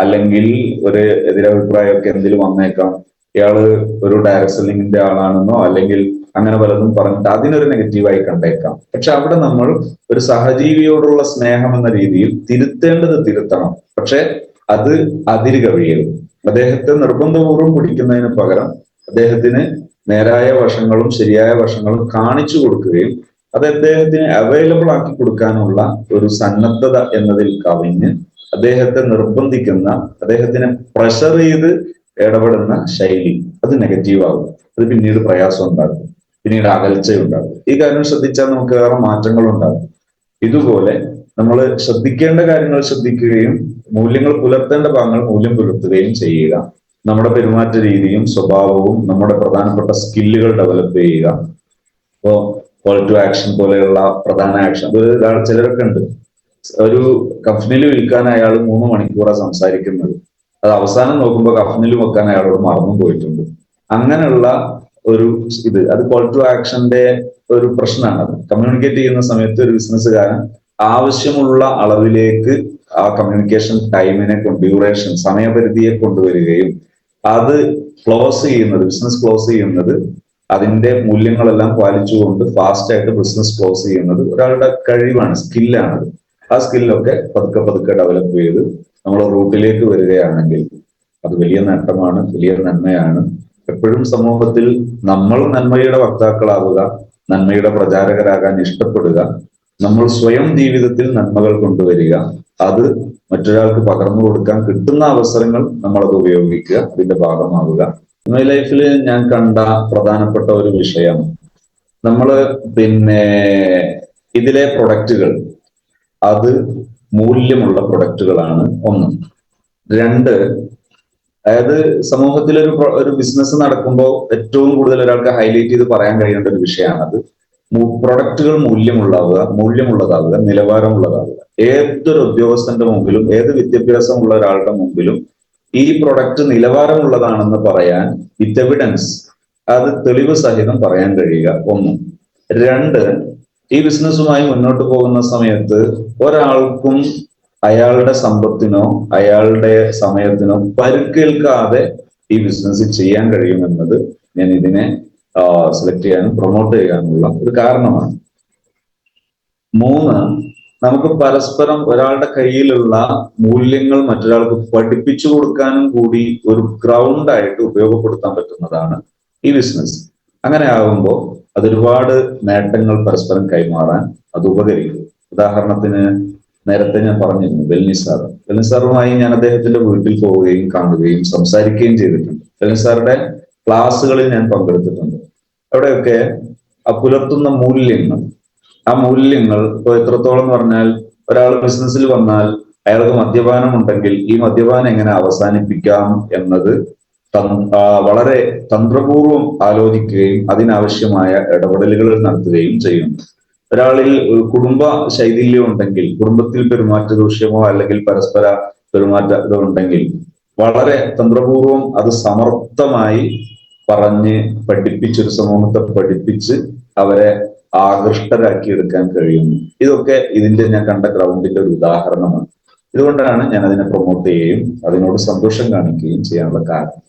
അല്ലെങ്കിൽ ഒരു എതിരഭിപ്രായമൊക്കെ എന്തെങ്കിലും വന്നേക്കാം. ഇയാള് ഒരു ഡയറക്ട് സെല്ലിങ്ങിന്റെ ആളാണെന്നോ അല്ലെങ്കിൽ അങ്ങനെ പലതും പറഞ്ഞിട്ട് അതിനൊരു നെഗറ്റീവായി കണ്ടേക്കാം. പക്ഷെ അവിടെ നമ്മൾ ഒരു സഹജീവിയോടുള്ള സ്നേഹം എന്ന രീതിയിൽ തിരുത്തേണ്ടത് തിരുത്തണം. പക്ഷെ അത് അതിര് കവിയരുത്. അദ്ദേഹത്തെ നിർബന്ധപൂർവ്വം പിടിക്കുന്നതിന് പകരം അദ്ദേഹത്തിന് നേരായ വശങ്ങളും ശരിയായ വശങ്ങളും കാണിച്ചു കൊടുക്കുകയും അത് അദ്ദേഹത്തിന് അവൈലബിൾ ആക്കി കൊടുക്കാനുള്ള ഒരു സന്നദ്ധത എന്നതിൽ കവിഞ്ഞ് അദ്ദേഹത്തെ നിർബന്ധിക്കുന്ന, അദ്ദേഹത്തിനെ പ്രഷർ ചെയ്ത് ഇടപെടുന്ന ശൈലി അത് നെഗറ്റീവ് ആകും. അത് പിന്നീട് പ്രയാസം ഉണ്ടാകും, പിന്നീട് അകൽച്ചയുണ്ടാകും. ഈ കാര്യം ശ്രദ്ധിച്ചാൽ നമുക്ക് ഏറെ മാറ്റങ്ങൾ ഉണ്ടാകും. ഇതുപോലെ നമ്മൾ ശ്രദ്ധിക്കേണ്ട കാര്യങ്ങൾ ശ്രദ്ധിക്കുകയും മൂല്യങ്ങൾ പുലർത്തേണ്ട ഭാഗങ്ങൾ മൂല്യം പുലർത്തുകയും ചെയ്യുക. നമ്മുടെ പെരുമാറ്റ രീതിയും സ്വഭാവവും നമ്മുടെ പ്രധാനപ്പെട്ട സ്കില്ലുകൾ ഡെവലപ്പ് ചെയ്യുക. ഇപ്പോ കോൾ ടു ആക്ഷൻ പോലെയുള്ള പ്രധാന ആക്ഷൻ, അത് ചിലരൊക്കെ ഉണ്ട്, ഒരു കഫനിൽ വിൽക്കാൻ അയാൾ 3 മണിക്കൂറാണ് സംസാരിക്കുന്നത്. അത് അവസാനം നോക്കുമ്പോൾ കഫനിൽ വെക്കാൻ അയാളോട് മറന്നു പോയിട്ടുണ്ട്. അങ്ങനെയുള്ള ഒരു അത് കോൾ ടു ആക്ഷന്റെ ഒരു പ്രശ്നമാണ്. അത് കമ്മ്യൂണിക്കേറ്റ് ചെയ്യുന്ന സമയത്ത് ഒരു ബിസിനസ്സുകാരൻ ആവശ്യമുള്ള അളവിലേക്ക് ആ കമ്മ്യൂണിക്കേഷൻ ടൈമിനെ ഡ്യൂറേഷൻ, സമയപരിധിയെ കൊണ്ടുവരികയും അത് ക്ലോസ് ചെയ്യുന്നത്, ബിസിനസ് ക്ലോസ് ചെയ്യുന്നത് അതിന്റെ മൂല്യങ്ങളെല്ലാം പാലിച്ചുകൊണ്ട് ഫാസ്റ്റ് ആയിട്ട് ബിസിനസ് ക്ലോസ് ചെയ്യുന്നത് ഒരാളുടെ കഴിവാണ്, സ്കില്ലാണത്. ആ സ്കില്ലൊക്കെ പതുക്കെ പതുക്കെ ഡെവലപ്പ് ചെയ്ത് നമ്മൾ റൂട്ടിലേക്ക് വരികയാണെങ്കിൽ അത് വലിയ നേട്ടമാണ്, വലിയ നന്മയാണ്. എപ്പോഴും സമൂഹത്തിൽ നമ്മൾ നന്മയുടെ വക്താക്കളാവുക, നന്മയുടെ പ്രചാരകരാകാൻ ഇഷ്ടപ്പെടുക, നമ്മൾ സ്വയം ജീവിതത്തിൽ നന്മകൾ കൊണ്ടുവരിക, അത് മറ്റൊരാൾക്ക് പകർന്നു കൊടുക്കാൻ കിട്ടുന്ന അവസരങ്ങൾ നമ്മളത് ഉപയോഗിക്കുക, അതിന്റെ ഭാഗമാവുക. മൈ ലൈഫിൽ ഞാൻ കണ്ട പ്രധാനപ്പെട്ട ഒരു വിഷയം, നമ്മള് ഇതിലെ പ്രൊഡക്റ്റുകൾ അത് മൂല്യമുള്ള പ്രൊഡക്റ്റുകളാണ്. ഒന്ന്. 2, അതായത് സമൂഹത്തിൽ ഒരു ബിസിനസ് നടക്കുമ്പോൾ ഏറ്റവും കൂടുതൽ ഒരാൾക്ക് ഹൈലൈറ്റ് ചെയ്ത് പറയാൻ കഴിയേണ്ട ഒരു വിഷയമാണത്. പ്രൊഡക്റ്റുകൾ മൂല്യമുള്ളതാവുക, നിലവാരമുള്ളതാവുക. ഏതൊരു ഉദ്യോഗസ്ഥന്റെ മുമ്പിലും ഏത് വിദ്യാഭ്യാസമുള്ള ഒരാളുടെ മുമ്പിലും ഈ പ്രൊഡക്റ്റ് നിലവാരമുള്ളതാണെന്ന് പറയാൻ വിത്ത് എവിഡൻസ്, അത് തെളിവ് സഹിതം പറയാൻ കഴിയുക. 1. 2, ഈ ബിസിനസ്സുമായി മുന്നോട്ട് പോകുന്ന സമയത്ത് ഒരാൾക്കും അയാളുടെ സമ്പത്തിനോ അയാളുടെ സമയത്തിനോ പരുക്കേൽക്കാതെ ഈ ബിസിനസ് ചെയ്യാൻ കഴിയുമെന്നത് ഞാൻ ഇതിനെ സെലക്ട് ചെയ്യാനും പ്രൊമോട്ട് ചെയ്യാനുള്ള ഒരു കാരണമാണ്. 3, നമുക്ക് പരസ്പരം ഒരാളുടെ കയ്യിലുള്ള മൂല്യങ്ങൾ മറ്റൊരാൾക്ക് പഠിപ്പിച്ചു കൊടുക്കാനും കൂടി ഒരു ഗ്രൗണ്ടായിട്ട് ഉപയോഗപ്പെടുത്താൻ പറ്റുന്നതാണ് ഈ ബിസിനസ്. അങ്ങനെ ആകുമ്പോൾ അതൊരുപാട് നേട്ടങ്ങൾ പരസ്പരം കൈമാറാൻ അത് ഉപകരിക്കും. ഉദാഹരണത്തിന് നേരത്തെ ഞാൻ പറഞ്ഞിരുന്നു വെൽനിസാറുമായി ഞാൻ അദ്ദേഹത്തിന്റെ വീട്ടിൽ പോവുകയും കാണുകയും സംസാരിക്കുകയും ചെയ്തിട്ടുണ്ട്. വെൽനിസാറുടെ ക്ലാസ്സുകളിൽ ഞാൻ പങ്കെടുത്തിട്ടുണ്ട്. അവിടെയൊക്കെ പുലർത്തുന്ന മൂല്യങ്ങൾ, ആ മൂല്യങ്ങൾ ഇപ്പോൾ എത്രത്തോളം എന്ന് പറഞ്ഞാൽ, ഒരാൾ ബിസിനസ്സിൽ വന്നാൽ അയാൾക്ക് മദ്യപാനം ഉണ്ടെങ്കിൽ ഈ മദ്യപാനം എങ്ങനെ അവസാനിപ്പിക്കാം എന്നത് വളരെ തന്ത്രപൂർവം ആലോചിക്കുകയും അതിനാവശ്യമായ ഇടപെടലുകൾ നടത്തുകയും ചെയ്യുന്നു. ഒരാളിൽ കുടുംബ ശൈഥില്യം ഉണ്ടെങ്കിൽ, കുടുംബത്തിൽ പെരുമാറ്റ ദൂഷ്യമോ അല്ലെങ്കിൽ പരസ്പര പെരുമാറ്റം ഉണ്ടെങ്കിൽ വളരെ തന്ത്രപൂർവം അത് സമർത്ഥമായി പറഞ്ഞ് പഠിപ്പിച്ചൊരു സമൂഹത്തെ പഠിപ്പിച്ച് അവരെ ആകൃഷ്ടരാക്കി എടുക്കാൻ കഴിയുന്നു. ഇതൊക്കെ ഇതിന്റെ ഞാൻ കണ്ട ഗ്രൗണ്ടിന്റെ ഒരു ഉദാഹരണമാണ്. ഇതുകൊണ്ടാണ് ഞാൻ അതിനെ പ്രൊമോട്ട് ചെയ്യുകയും അതിനോട് സന്തോഷം കാണിക്കുകയും ചെയ്യാനുള്ള കാരണം.